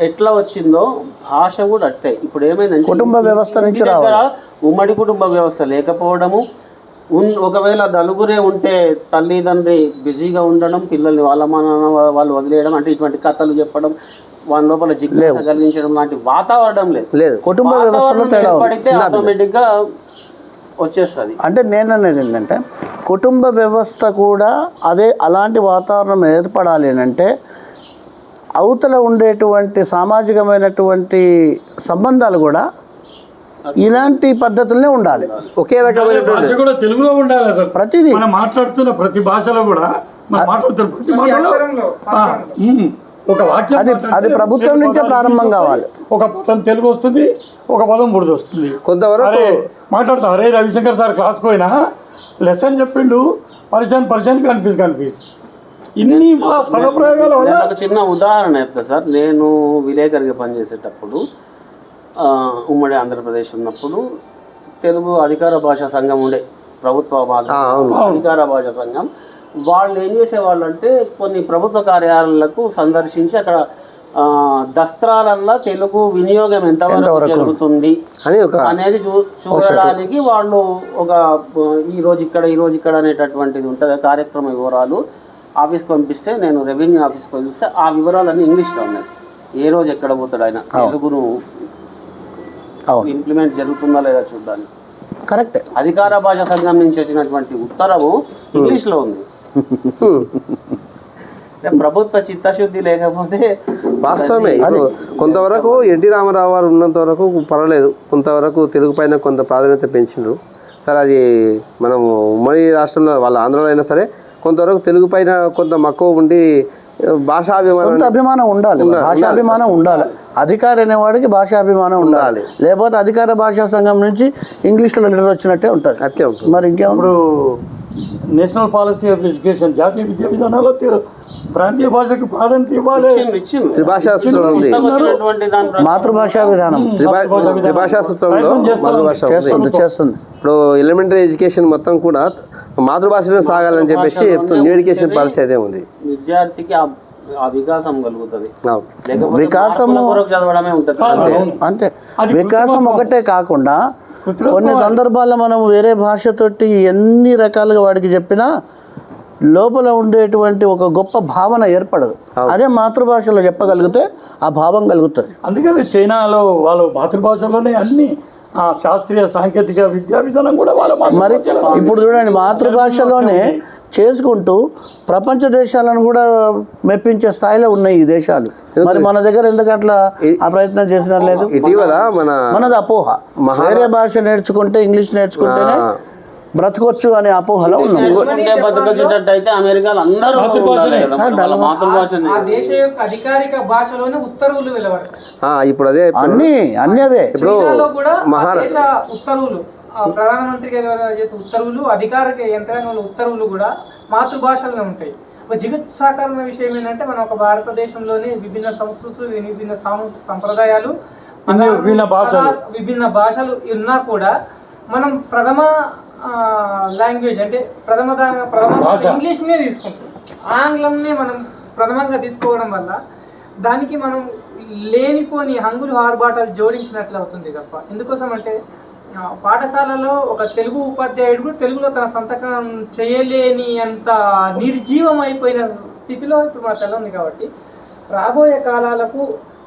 E: ఎట్లా వచ్చిందో భాష కూడా అట్టే. ఇప్పుడు ఏమైందంటే
C: కుటుంబ వ్యవస్థ నుంచి
E: ఉమ్మడి కుటుంబ వ్యవస్థ లేకపోవడము, ఒకవేళ నలుగురే ఉంటే తల్లిదండ్రి బిజీగా ఉండడం, పిల్లల్ని వాళ్ళు వదిలేయడం, అంటే ఇటువంటి కథలు చెప్పడం, వాళ్ళ లోపల జిజ్ఞాస కలిగించడం లాంటి వాతావరణం లేదు.
C: కుటుంబ వ్యవస్థలో
E: పడితే ఆటోమేటిక్గా వచ్చేస్తుంది.
C: అంటే నేను అనేది ఏంటంటే కుటుంబ వ్యవస్థ కూడా అలాంటి వాతావరణం ఏర్పడాలి అని అంటే అవతల ఉండేటువంటి సామాజికమైనటువంటి సంబంధాలు కూడా ఇలాంటి పద్ధతులనే ఉండాలి. ఒకే రకమైన
F: భాష కూడా తెలుగులో ఉండాలి. అసలు
C: ప్రతిదీ
F: మనం మాట్లాడుతున్న ప్రతి భాషలో కూడా మనం మాట్లాడుతున్న ప్రతి మాటలో ఒక వాక్యం
C: అది ప్రభుత్వం నుంచే ప్రారంభం కావాలి.
F: ఒక పదం తెలుగు వస్తుంది, ఒక పదం ఉర్దూ వస్తుంది.
D: కొంతవరకు
F: మాట్లాడతాం. అరే రవిశంకర్ సార్ క్లాస్ పోయినా లెసన్ చెప్పిండు, పరిచయం కన్ఫ్యూజ్ ఇన్ని పదప్రయోగాల వల్ల.
E: ఒక చిన్న ఉదాహరణ చెప్తా సార్. నేను విలేకరిగా పనిచేసేటప్పుడు ఉమ్మడి ఆంధ్రప్రదేశ్ ఉన్నప్పుడు తెలుగు అధికార భాషా సంఘం ఉండే, ప్రభుత్వ అధికార భాషా సంఘం. వాళ్ళు ఏం చేసేవాళ్ళు అంటే కొన్ని ప్రభుత్వ కార్యాలయాలకు సందర్శించి అక్కడ దస్త్రాలల్లో తెలుగు వినియోగం ఎంతవరకు జరుగుతుంది అనేది చూడడానికి వాళ్ళు ఒక ఈ రోజు ఇక్కడ అనేటటువంటిది ఉంటుంది. కార్యక్రమ వివరాలు ఆఫీస్కి పంపిస్తే నేను రెవెన్యూ ఆఫీస్కి చూస్తే ఆ వివరాలన్నీ ఇంగ్లీష్లో ఉన్నాయి. ఏ రోజు ఎక్కడ పోతాడు ఆయన, తెలుగును ఇంప్లిమెంట్ జరుగుతుందా లేదా చూడడానికి.
C: కరెక్ట్.
E: అధికార భాషా సంఘం నుంచి వచ్చినటువంటి ఉత్తర్వు ఇంగ్లీష్లో ఉంది. ప్రభుత్వ చిత్తశుద్ధి లేకపోతే
D: వాస్తవమే. కొంతవరకు ఎన్టీ రామారావు గారు ఉన్నంత వరకు పర్వాలేదు, కొంతవరకు తెలుగు పైన కొంత ప్రాధాన్యత పెంచిండ్రు. సరే అది మనం ఉమ్మడి రాష్ట్రంలో వాళ్ళ ఆంధ్రలో అయినా సరే కొంతవరకు తెలుగు పైన కొంత మక్కువ ఉండి
C: భాషాభిమానం ఉండాలి. భాషాభిమానం ఉండాలి. అధికారి అనేవాడికి భాషాభిమానం ఉండాలి. లేకపోతే అధికార భాషా సంఘం నుంచి ఇంగ్లీష్లో లెటర్ వచ్చినట్టే ఉంటుంది.
D: అట్లే ఉంటుంది.
C: మరి ఇంకేప్పుడు
F: నేషనల్ పాలసీ ఆఫ్ ఎడ్యుకేషన్, జాతీయ విద్యా విధానాల్లో ప్రాంతీయ భాషకు ప్రాధాన్యత ఇవ్వాలి.
D: త్రిభాషా సూత్రం ఉంది,
C: మాతృభాషా విధానం
D: త్రిభాషా సూత్రంలో మాతృభాష
C: చేస్తుంది.
D: ఇప్పుడు ఎలిమెంటరీ ఎడ్యుకేషన్ మొత్తం కూడా మాతృభాషలో సాగాలని చెప్పేసి న్యూ ఎడ్యుకేషన్ పాలసీ అదే ఉంది.
E: విద్యార్థికి ఆ వికాసం కలుగుతుంది.
C: వికాసము
E: చదవడమే ఉంటుంది
C: అంతే. వికాసం ఒకటే కాకుండా కొన్ని సందర్భాల్లో మనం వేరే భాషతోటి ఎన్ని రకాలుగా వాడికి చెప్పినా లోపల ఉండేటువంటి ఒక గొప్ప భావన ఏర్పడదు. అదే మాతృభాషలో చెప్పగలిగితే ఆ భావం కలుగుతుంది.
F: అందుకని చైనాలో వాళ్ళు మాతృభాషలోనే అన్ని శాస్త్రీయ సాంకేతిక విద్యా విధానం కూడా
C: మరి ఇప్పుడు చూడండి, మాతృభాషలోనే చేసుకుంటూ ప్రపంచ దేశాలను కూడా మెప్పించే స్థాయిలో ఉన్నాయి ఈ దేశాలు. మరి మన దగ్గర ఎందుకట్లా ఆ ప్రయత్నం చేసిన లేదు?
D: ఇటీవల
C: మనది అపోహ. వేరే భాష నేర్చుకుంటే, ఇంగ్లీష్ నేర్చుకుంటేనే బ్రతకొచ్చు అనే అపోహలో ఉన్నాం.
D: ఇప్పుడు అదే
C: అన్ని అవే.
B: ఇప్పుడు ఉత్తర్వులు ప్రధానమంత్రి గారు చేసే ఉత్తర్వులు, అధికారిక యంత్రాంగంలో ఉత్తర్వులు కూడా మాతృభాషలోనే ఉంటాయి. ఒక జిగుత్సాకరమైన విషయం ఏంటంటే మనం ఒక భారతదేశంలోని విభిన్న సంస్కృతులు, విభిన్న సంప్రదాయాలు, విభిన్న భాషలు ఉన్నా కూడా మనం ప్రథమ లాంగ్వేజ్ అంటే ప్రథమ ఇంగ్లీష్నే తీసుకుంటాం. ఆంగ్లంనే మనం ప్రథమంగా తీసుకోవడం వల్ల దానికి మనం లేనిపోని హంగులు ఆర్భాటాలు జోడించినట్లు అవుతుంది తప్ప. ఎందుకోసం అంటే పాఠశాలలో ఒక తెలుగు ఉపాధ్యాయుడు కూడా తెలుగులో తన సంతకం చేయలేని అంత నిర్జీవం అయిపోయిన స్థితిలో ఇప్పుడు మన తెల్ల ఉంది. కాబట్టి రాబోయే కాలాలకు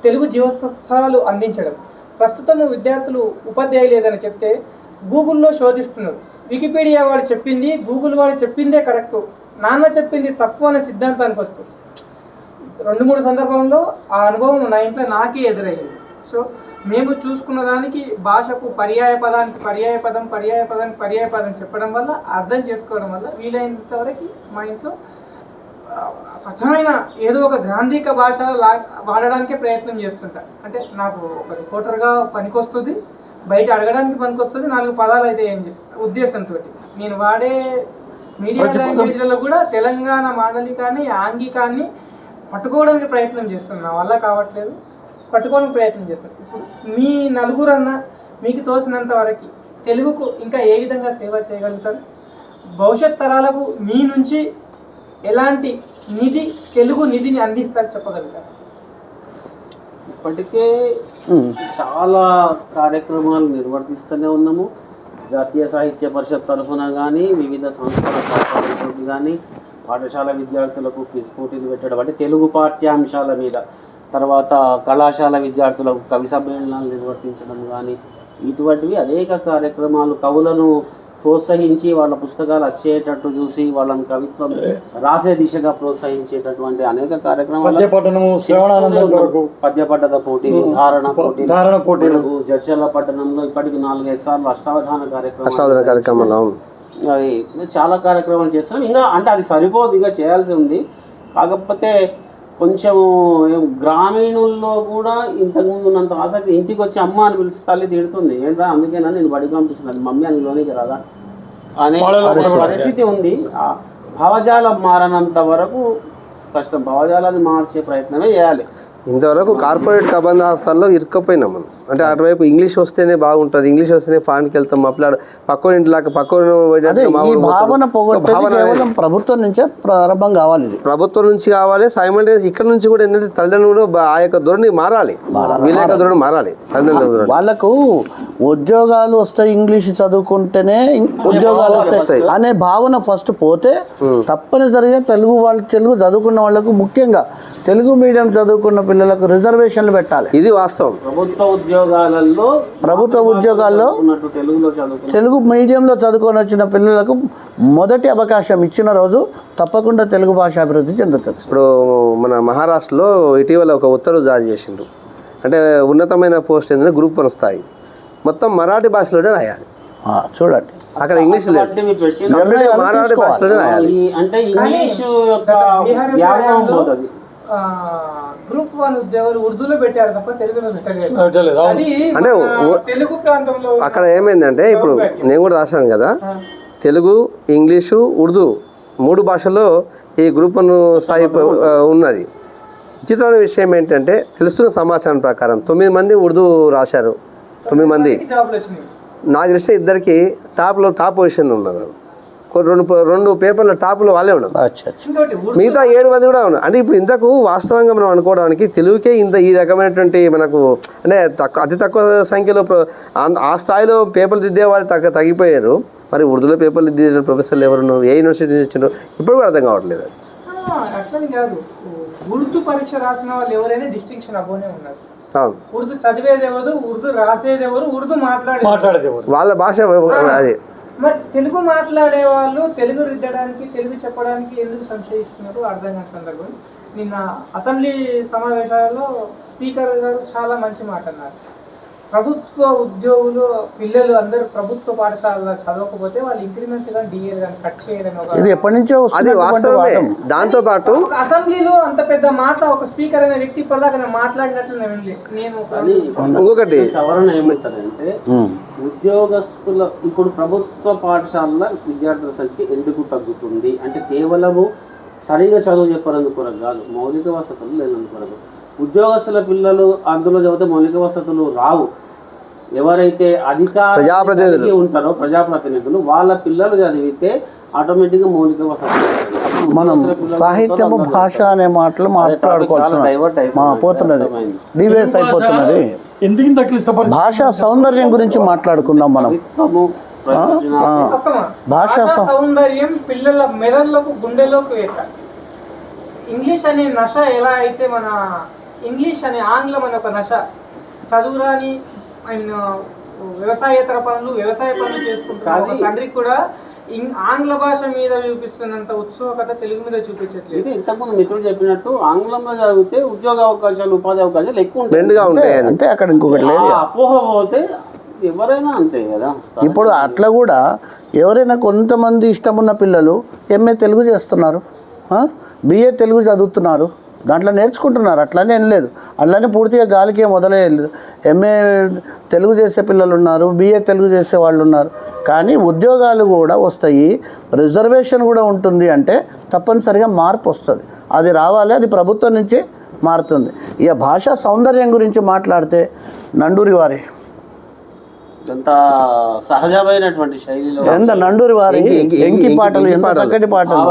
B: తెలుగు జీవోత్సవాలు అందించడం. ప్రస్తుతం విద్యార్థులు ఉపాధ్యాయులు ఏదని చెప్తే గూగుల్లో శోధిస్తున్నారు. వికీపీడియా వాడు చెప్పింది, గూగుల్ వాడు చెప్పిందే కరెక్టు, నాన్న చెప్పింది తప్పు అనే సిద్ధాంతానికి వస్తుంది. 2-3 సందర్భంలో ఆ అనుభవం నా ఇంట్లో నాకే ఎదురయ్యింది. సో మేము చూసుకున్న దానికి భాషకు పర్యాయ పదం చెప్పడం వల్ల, అర్థం చేసుకోవడం వల్ల వీలైనంత వరకు మా ఇంట్లో స్వచ్ఛమైన ఏదో ఒక గ్రాంధిక భాష వాడడానికే ప్రయత్నం చేస్తుంటా. అంటే నాకు ఒక రిపోర్టర్గా పనికొస్తుంది, బయట అడగడానికి పనికొస్తుంది, 4 పదాలు అయితే ఏం ఉద్దేశంతో నేను వాడే మీడియా లాంగ్వేజ్లలో కూడా తెలంగాణ మాండలికాన్ని, ఆంగికాన్ని పట్టుకోవడానికి ప్రయత్నం చేస్తున్నాను. నా వల్ల కావట్లేదు, పట్టుకోవడానికి ప్రయత్నం చేస్తున్నాను. ఇప్పుడు మీ నలుగురన్నా మీకు తోసినంత వరకు తెలుగుకు ఇంకా ఏ విధంగా సేవ చేయగలుగుతారు? భవిష్యత్ తరాలకు మీ నుంచి ఎలాంటి తెలుగు నిధిని అందిస్తారు చెప్పగలుగుతారు?
E: ఇప్పటికే చాలా కార్యక్రమాలు నిర్వర్తిస్తూనే ఉన్నాము. జాతీయ సాహిత్య పరిషత్ తరఫున కానీ, వివిధ సంస్థల తరఫున కానీ పాఠశాల విద్యార్థులకు క్విజ్ పోటీలు పెట్టడం, అంటే తెలుగు పాఠ్యాంశాల మీద, తర్వాత కళాశాల విద్యార్థులకు కవి సమ్మేళనాలు నిర్వర్తించడం కానీ, ఇటువంటివి అనేక కార్యక్రమాలు. కవులను ప్రోత్సహించి వాళ్ళ పుస్తకాలు వచ్చేటట్టు చూసి వాళ్ళని కవిత్వం రాసే దిశగా ప్రోత్సహించేటటువంటి అనేక కార్యక్రమాలు. పద్యపట్టణ పోటీలు, ధారణ పోటీలు. జడ్చర్ల పట్టణంలో ఇప్పటికి 4-5 సార్లు అష్టావధాన కార్యక్రమాలు, అవి చాలా కార్యక్రమాలు చేస్తున్నాం. ఇంకా అంటే అది సరిపోదు, ఇంకా చేయాల్సి ఉంది. కాకపోతే కొంచెం గ్రామీణుల్లో కూడా ఇంతకుముందు ఉన్నంత ఆసక్తి, ఇంటికి వచ్చి అమ్మ అని పిలిచి తల్లి తిడుతుంది, ఏంట్రా అందుకేనా నేను బడికి పంపిస్తున్నాను, మమ్మీ అని లోనికి రాదా అనే పరిస్థితి ఉంది. భావజాలం మారనంత వరకు కష్టం. భావజాలాన్ని మార్చే ప్రయత్నమే చేయాలి.
D: ఇంతవరకు కార్పొరేట్ కబంధ హస్తాల్లో ఇరుక్కపోయినాం మనం. అంటే అటువైపు ఇంగ్లీష్ వస్తేనే బాగుంటుంది, ఇంగ్లీష్ వస్తేనే ఫారెన్కి వెళ్తాం, మాట్లాడు పక్కన ఇంటిలాగా
C: భావన ప్రభుత్వం నుంచే ప్రారంభం కావాలి.
D: ప్రభుత్వం నుంచి కావాలి, సైమల్టేనియస్ ఇక్కడ నుంచి కూడా ఏంటంటే తల్లిదండ్రులు ఆ యొక్క ధోరణి మారాలి, వీళ్ళ యొక్క ధోరణి మారాలి. తల్లిదండ్రులు వాళ్ళకు
C: ఉద్యోగాలు వస్తాయి, ఇంగ్లీష్ చదువుకుంటేనే ఉద్యోగాలు వస్తాయి అనే భావన ఫస్ట్ పోతే తప్పనిసరిగా తెలుగు చదువుకున్న వాళ్ళకు, ముఖ్యంగా తెలుగు మీడియం చదువుకున్న పిల్లలకు రిజర్వేషన్లు పెట్టాలి.
D: ఇది వాస్తవం.
C: ప్రభుత్వ ఉద్యోగాల్లో తెలుగు మీడియంలో చదువుకొని వచ్చిన పిల్లలకు మొదటి అవకాశం ఇచ్చిన రోజు తప్పకుండా తెలుగు భాష అభివృద్ధి చెందుతుంది.
D: ఇప్పుడు మన మహారాష్ట్రలో ఇటీవల ఒక ఉత్తర్వు జారీ చేసిండ్రు. అంటే ఉన్నతమైన పోస్ట్ ఏంటంటే గ్రూప్ 1 స్థాయి మొత్తం మరాఠీ భాషలోనే రాయాలి.
C: చూడండి,
D: అక్కడ ఇంగ్లీష్ లేదు, మరాఠీ భాషలోనే రాయాలి.
E: అంటే ఇంగ్లీష్
B: గ్రూప్ 1 ఉద్యోగాలు ఉర్దూలో పెట్టారు తప్ప తెలుగులో పెట్టలేదు.
D: అంటే
B: తెలుగు ప్రాంతంలో
D: అక్కడ ఏమైందంటే, ఇప్పుడు నేను కూడా రాశాను కదా, తెలుగు, ఇంగ్లీషు, ఉర్దూ 3 భాషల్లో ఈ గ్రూప్ 1 స్థాయి ఉన్నది. విచిత్రమైన విషయం ఏంటంటే, తెలుస్తున్న సమాచారం ప్రకారం 9 మంది ఉర్దూ రాశారు. 9 మంది నాకు తెలిసిన 2కి టాప్ పొజిషన్లో ఉన్నారు. 2 పేపర్ల టాప్లో వాళ్ళే ఉన్నారు. మిగతా 7 మంది కూడా ఉన్నారు. అంటే ఇప్పుడు ఇంతకు వాస్తవంగా మనం అనుకోవడానికి తెలుగుకే ఈ రకమైనటువంటి మనకు అంటే అతి తక్కువ సంఖ్యలో ఆ స్థాయిలో పేపర్లు దిద్దే వాళ్ళు తగ్గిపోయారు. మరి ఉర్దూలో పేపర్లు దిద్దిన ప్రొఫెసర్లు ఎవరున్నారు, ఏ యూనివర్సిటీ నుంచి వచ్చినారు, ఇప్పుడు కూడా అర్థం కావట్లేదు.
B: అట్లని కాదు, ఉర్దూ పరీక్ష రాసిన వాళ్ళు ఎవరైనా డిస్టింక్షన్ అవ్వనే ఉన్నారు. ఉర్దూ చదివేది ఎవరు, ఉర్దూ రాసేది ఎవరు, ఉర్దూ మాట్లాడేది
D: వాళ్ళ భాష అది.
B: మరి తెలుగు మాట్లాడే వాళ్ళు తెలుగు రిద్దడానికి, తెలుగు చెప్పడానికి ఎందుకు సంశయిస్తున్నారు అర్థం కాని సందర్భం. నిన్న అసెంబ్లీ సమావేశాలలో స్పీకర్ గారు చాలా మంచి మాట అన్నారు. ప్రభుత్వ ఉద్యోగులు పిల్లలు అందరూ ప్రభుత్వ పాఠశాలలో చదవకపోతే వాళ్ళు ఇంక్రిమెంట్ కానీ డిఏ కానీ కట్ చేయడం
C: అది
D: వాస్తవమే. దాంతో పాటు
B: అసెంబ్లీలో అంత పెద్ద మాట ఒక స్పీకర్ అనే వ్యక్తి ఇప్పటిదాకా మాట్లాడినట్లు నేను
D: ఇంకొకటి
E: సవరణ ఏమంటారంటే, ఉద్యోగస్తుల ఇప్పుడు ప్రభుత్వ పాఠశాలల విద్యార్థుల సంఖ్య ఎందుకు తగ్గుతుంది అంటే కేవలము సరిగా చదువు చెప్పనందుకు కొరకు కాదు, మౌలిక వసతులు లేనందుకు కొరకు. ఉద్యోగస్తుల పిల్లలు అందులో చదివితే మౌలిక వసతులు రావు. ఎవరైతే అధికారం
D: ప్రజాప్రతినిధులు.
E: కలిగి ఉంటారో ప్రజాప్రతినిధులు వాళ్ళ పిల్లలు చదివితే ఆటోమేటిక్గా మౌలిక వసతులు
C: మనం సాహిత్యము భాష అనే మాటలు మాట్లాడుకోవాల్సిన పోతున్నది, డివేస్ అయిపోతున్నది.
F: ఎందుకు ఇంత క్లిష్టపరి
C: భాషా సౌందర్యం గురించి మాట్లాడుకుందాం మనం. భాషా
B: సౌందర్యం పిల్లల మెదళ్ళకు గుండెలోకి ఎక్కాలి. ఇంగ్లీష్ అనే నశ ఎలా అయితే మన ఇంగ్లీష్ అనే ఆంగ్లం అనే ఒక నశ, చదువురాని వ్యవసాయేతర పనులు వ్యవసాయ పనులు చేసుకుంటున్న ఒక తండ్రికి కూడా ఆంగ్ల భాష మీద చూపిస్తున్నంత ఉత్సుకత తెలుగు మీద చూపించట్లేదు.
E: ఇది ఇంతకుముందు మిత్రులు చెప్పినట్టు ఆంగ్లంలో చదివితే ఉద్యోగ అవకాశాలు ఉపాధి అవకాశాలు ఎక్కువ
C: ఉంటాయి అంటే అక్కడ ఇంకొకటి లేదు.
E: అపోహ పోతే ఎవరైనా అంతే కదా.
C: ఇప్పుడు అట్లా కూడా ఎవరైనా కొంతమంది ఇష్టం ఉన్న పిల్లలు ఎంఏ తెలుగు చేస్తున్నారు, బిఏ తెలుగు చదువుతున్నారు, దాంట్లో నేర్చుకుంటున్నారు. అట్లానే ఏం లేదు, అట్లానే పూర్తిగా గాలికే మొదలయ్యలేదు. ఎంఏ తెలుగు చేసే పిల్లలు ఉన్నారు, బిఏ తెలుగు చేసే వాళ్ళు ఉన్నారు. కానీ ఉద్యోగాలు కూడా వస్తాయి, రిజర్వేషన్ కూడా ఉంటుంది. అంటే తప్పనిసరిగా మార్పు వస్తుంది. అది రావాలి, అది ప్రభుత్వం నుంచే మారుతుంది. ఇక భాషా సౌందర్యం గురించి మాట్లాడితే నండూరి వారి
E: ఎంత సహజమైనటువంటి శైలిలో
C: నండూరి వారి ఎంకి పాటలు, ఎంత చక్కటి పాటలు.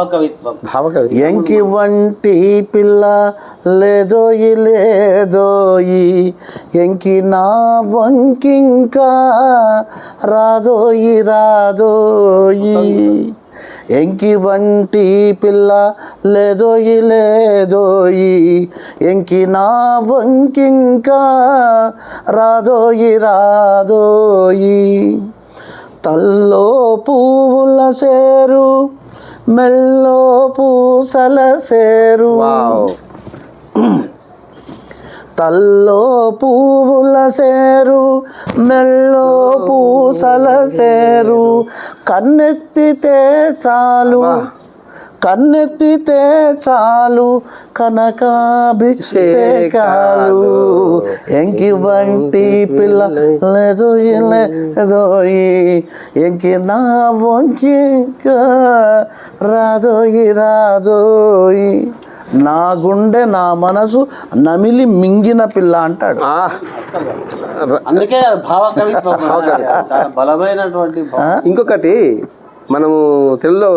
E: భావకవిత్వం.
C: ఎంకి వంటి పిల్ల లేదోయి లేదోయి, ఎంకి నా వంకింకా రాదోయి రాదోయి, ఎంకి వంటి పిల్ల లేదోయి లేదోయి, ఎంకి నా వంకింకా రాదోయి రాదోయి, తల్లో పువ్వుల సేరు మెల్లో పూసల సేరు, తల్లో పువ్వుల సేరు మెల్లో పూసల సేరు, కన్నెత్తితే చాలు కన్నెత్తితే చాలు కనకాభిషేకాలు, ఎంకి వంటి పిల్ల లేదోయి లేదోయి, ఎంకి నా వంకి రాదోయి రాదోయి, నా గుండె నా మనసు నమిలి మింగిన పిల్ల అంటాడు.
E: అందుకే భావకవిత్వం చాలా బలమైనటువంటి
D: ఇంకొకటి మనము తెలుగులో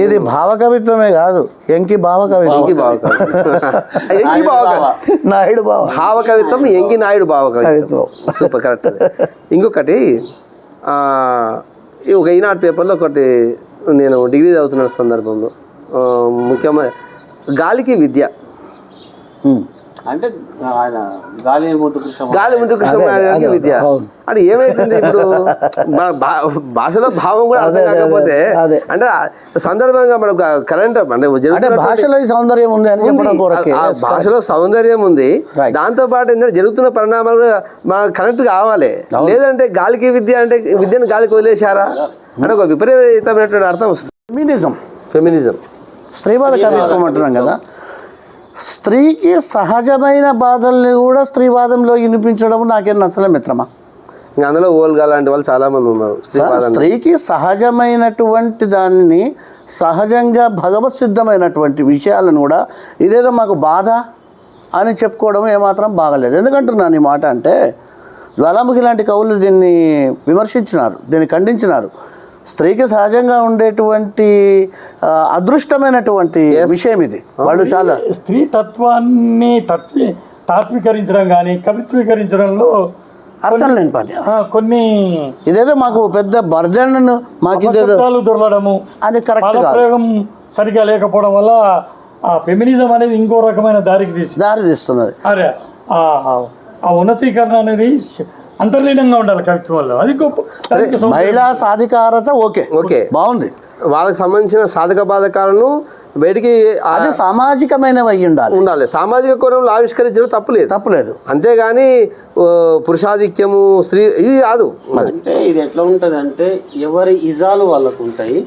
C: ఇది భావకవిత్వమే కాదు, ఎంకి భావకవిత్వం. నాయుడు
D: భావకవిత్వం, ఎంకి నాయుడు భావకవిత్వం. Super, correct. ఇంకొకటి ఒక ఈనాడు పేపర్లో ఒకటి నేను డిగ్రీ చదువుతున్న సందర్భంలో ముఖ్యమైన గాలికి విద్య
E: అంటే ఆయన గాలి ముద్దు కృష్ణ
D: విద్య అంటే ఏమైతుంది ఇప్పుడు భాషలో భావం కూడా అర్థం కాకపోతే అంటే సందర్భంగా మనకు కరెంట్ అంటే
C: భాషలో సౌందర్యం ఉంది అని చెప్పడం కోరకే.
D: భాషలో సౌందర్యం ఉంది, దాంతో పాటు ఏంటంటే జరుగుతున్న పరిణామాలు కూడా మనకు కనెక్ట్ కావాలి. లేదంటే గాలికి విద్య అంటే విద్యను గాలికి వదిలేశారా అంటే ఒక విపరీతమైనటువంటి అర్థం వస్తుంది. ఫెమినిజం
C: స్త్రీవాద కవిత్వం అంటున్నాం కదా. స్త్రీకి సహజమైన బాధల్ని కూడా స్త్రీవాదంలో వినిపించడం నాకేం నచ్చలే మిత్రమా.
D: అందులో ఓల్గా లాంటి వాళ్ళు చాలా మంది ఉన్నారు.
C: స్త్రీకి సహజమైనటువంటి దానిని, సహజంగా భగవత్ సిద్ధమైనటువంటి విషయాలను కూడా ఇదేదో మాకు బాధ అని చెప్పుకోవడం ఏమాత్రం బాగలేదు. ఎందుకంటున్నాను ఈ మాట అంటే, జ్వాలాముఖి లాంటి కవులు దీన్ని విమర్శించినారు, దీన్ని ఖండించినారు. స్త్రీకి సహజంగా ఉండేటువంటి అదృష్టమైనటువంటి విషయం ఇది. వాళ్ళు చాలా
F: స్త్రీ తత్వాన్ని తాత్వికరించడం కానీ కవిత్వీకరించడంలో
C: అర్థం లేని పని.
F: కొన్ని
C: ఇదేదో మాకు పెద్ద బర్డెన్ మాకు ఇదేదో
F: దొరలడము
C: అది కరెక్ట్
F: ప్రయోగం సరిగా లేకపోవడం వల్ల ఆ ఫెమినిజం అనేది ఇంకో రకమైన దారి
C: తీస్తున్నది.
F: అరే ఆ ఉన్నతీకరణ అనేది అంతర్లీనంగా ఉండాలి కవిత్వంలో, అది గొప్ప.
C: మహిళా సాధికారత ఓకే బాగుంది,
D: వాళ్ళకి సంబంధించిన సాధక బాధకాలను బయటికి
C: అది సామాజికమైనవి అయ్యి ఉండాలి.
D: సామాజిక కోణంలో ఆవిష్కరించడం తప్పులేదు. అంతేగాని పురుషాధిక్యము స్త్రీ ఇది కాదు.
E: అంటే ఇది ఎట్లా ఉంటుంది అంటే ఎవరి ఇజాలు వాళ్ళకు ఉంటాయి,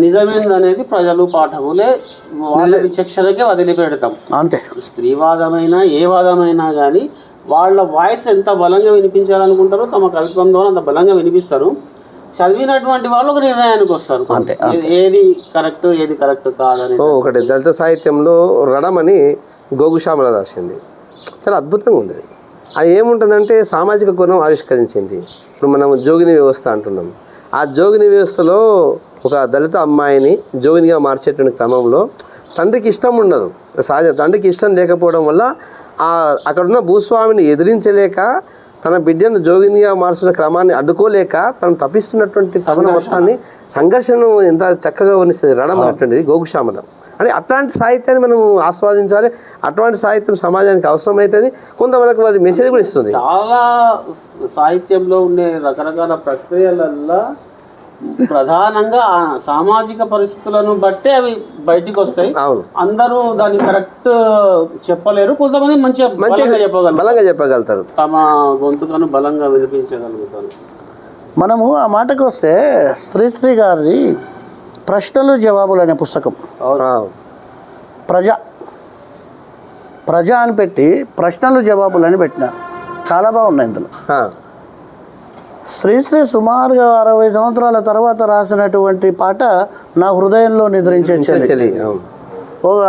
E: నిజమేందనేది ప్రజలు పాఠకులే వాళ్ళ విచక్షణకే వదిలిపెడతాం
C: అంతే.
E: స్త్రీవాదమైనా ఏ వాదమైనా కానీ వాళ్ళ వాయిస్ ఎంత బలంగా వినిపించాలనుకుంటారో తమ కవిత్వం ద్వారా అంత బలంగా వినిపిస్తారు. చదివినటువంటి వాళ్ళు ఒక నిర్ణయానికి వస్తారు, ఏది కరెక్ట్ కాదని.
D: ఒకటి దళిత సాహిత్యంలో రణం అని గోగుశ్యామల రాసింది, చాలా అద్భుతంగా ఉంది. అది ఏముంటుందంటే సామాజిక కోణం ఆవిష్కరించింది. ఇప్పుడు మనం జోగిని వ్యవస్థ అంటున్నాం. ఆ జోగిని వ్యవస్థలో ఒక దళిత అమ్మాయిని జోగినిగా మార్చేటువంటి క్రమంలో తండ్రికి ఇష్టం ఉండదు. సహజ తండ్రికి ఇష్టం లేకపోవడం వల్ల అక్కడున్న భూస్వామిని ఎదిరించలేక తన బిడ్డను జోగినిగా మార్చిన క్రమాన్ని అడ్డుకోలేక తను తప్పిస్తున్నటువంటి సభన మొత్తాన్ని సంఘర్షణను ఎంత చక్కగా వర్ణిస్తుంది రణం అనేటువంటిది గోగుశామనం. అంటే అట్లాంటి సాహిత్యాన్ని మనం ఆస్వాదించాలి. అటువంటి సాహిత్యం సమాజానికి అవసరమవుతుంది. కొంత మనకు అది మెసేజ్ కూడా ఇస్తుంది.
E: చాలా సాహిత్యంలో ఉండే రకరకాల ప్రక్రియలల్లో ప్రధానంగా ఆ సామాజిక పరిస్థితులను బట్టే అవి బయటికి వస్తాయి.
D: అవును,
E: అందరూ దాన్ని కరెక్ట్ చెప్పలేరు. కొంతమంది మంచిగా
D: బలంగా చెప్పగలుగుతారు,
E: తమ గొంతుకను బలంగా వినిపించగలుగుతారు.
C: మనము ఆ మాటకు వస్తే శ్రీశ్రీ గారి ప్రశ్నలు జవాబులు అనే పుస్తకం, ప్రజ అని పెట్టి ప్రశ్నలు జవాబులు అని పెట్టినారు. చాలా బాగున్నాయి ఇందులో. శ్రీశ్రీ సుమారుగా 60 సంవత్సరాల తర్వాత రాసినటువంటి పాట నా హృదయంలో నిద్రించే చెలి. ఒక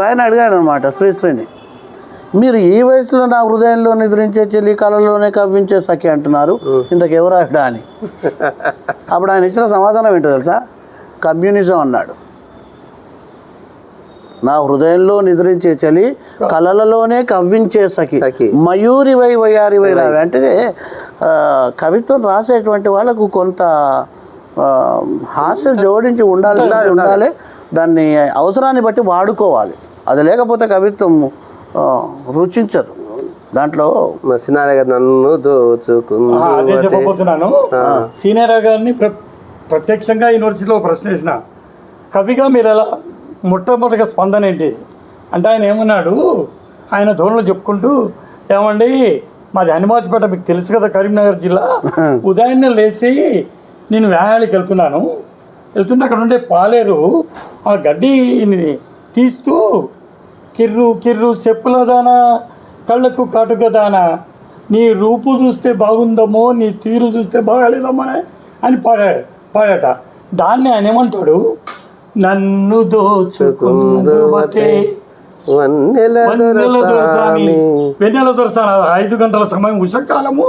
C: ఆయన అడిగాడు అనమాట శ్రీశ్రీని, మీరు ఈ వయసులో నా హృదయంలో నిద్రించే చెల్లి కళలోనే కవ్వించే సఖి అంటున్నారు, ఇంతకెవరు ఆవిడ అని. అప్పుడు ఆయన ఇచ్చిన సమాధానం ఏంటో తెలుసా? కమ్యూనిజం అన్నాడు. నా హృదయంలో నిద్రించే చలి కళలలోనే కవ్వించే సఖి మయూరివై వయారివై రావి. అంటే కవిత్వం రాసేటువంటి వాళ్ళకు కొంత హాస్యం జోడించి ఉండాలి. దాన్ని అవసరాన్ని బట్టి వాడుకోవాలి. అది లేకపోతే కవిత్వం రుచించదు. దాంట్లో
D: సినారా గారు నన్ను
F: అదే చెప్పబోతున్నాను. సీనియర్ గారిని ప్రత్యక్షంగా యూనివర్సిటీలో ప్రశ్న వేసిన, కవిగా మీరు ఎలా మొట్టమొదటిగా స్పందన ఏంటి అంటే ఆయన ఏమన్నాడు, ఆయన ధోరణిలో చెప్పుకుంటూ, ఏమండి మాది హనుమాజ్పేట, మీకు తెలుసు కదా కరీంనగర్ జిల్లా. ఉదయాన్నే లేచి నేను వ్యాయామానికి వెళ్తుంటే అక్కడ ఉండే పాలేరు ఆ గడ్డిని తీస్తూ కిర్రు కిర్రు చెప్పుల దానా కళ్ళకు కాటుక దానా, నీ రూపు చూస్తే బాగుందమ్మో నీ తీరు చూస్తే బాగాలేదమ్మా అని పాడట. దాన్ని ఆయన ఏమంటాడు, నన్ను దోచుకుందువటే వెన్నెల దొరసాని. 5 గంటల సమయం ఉషకాలము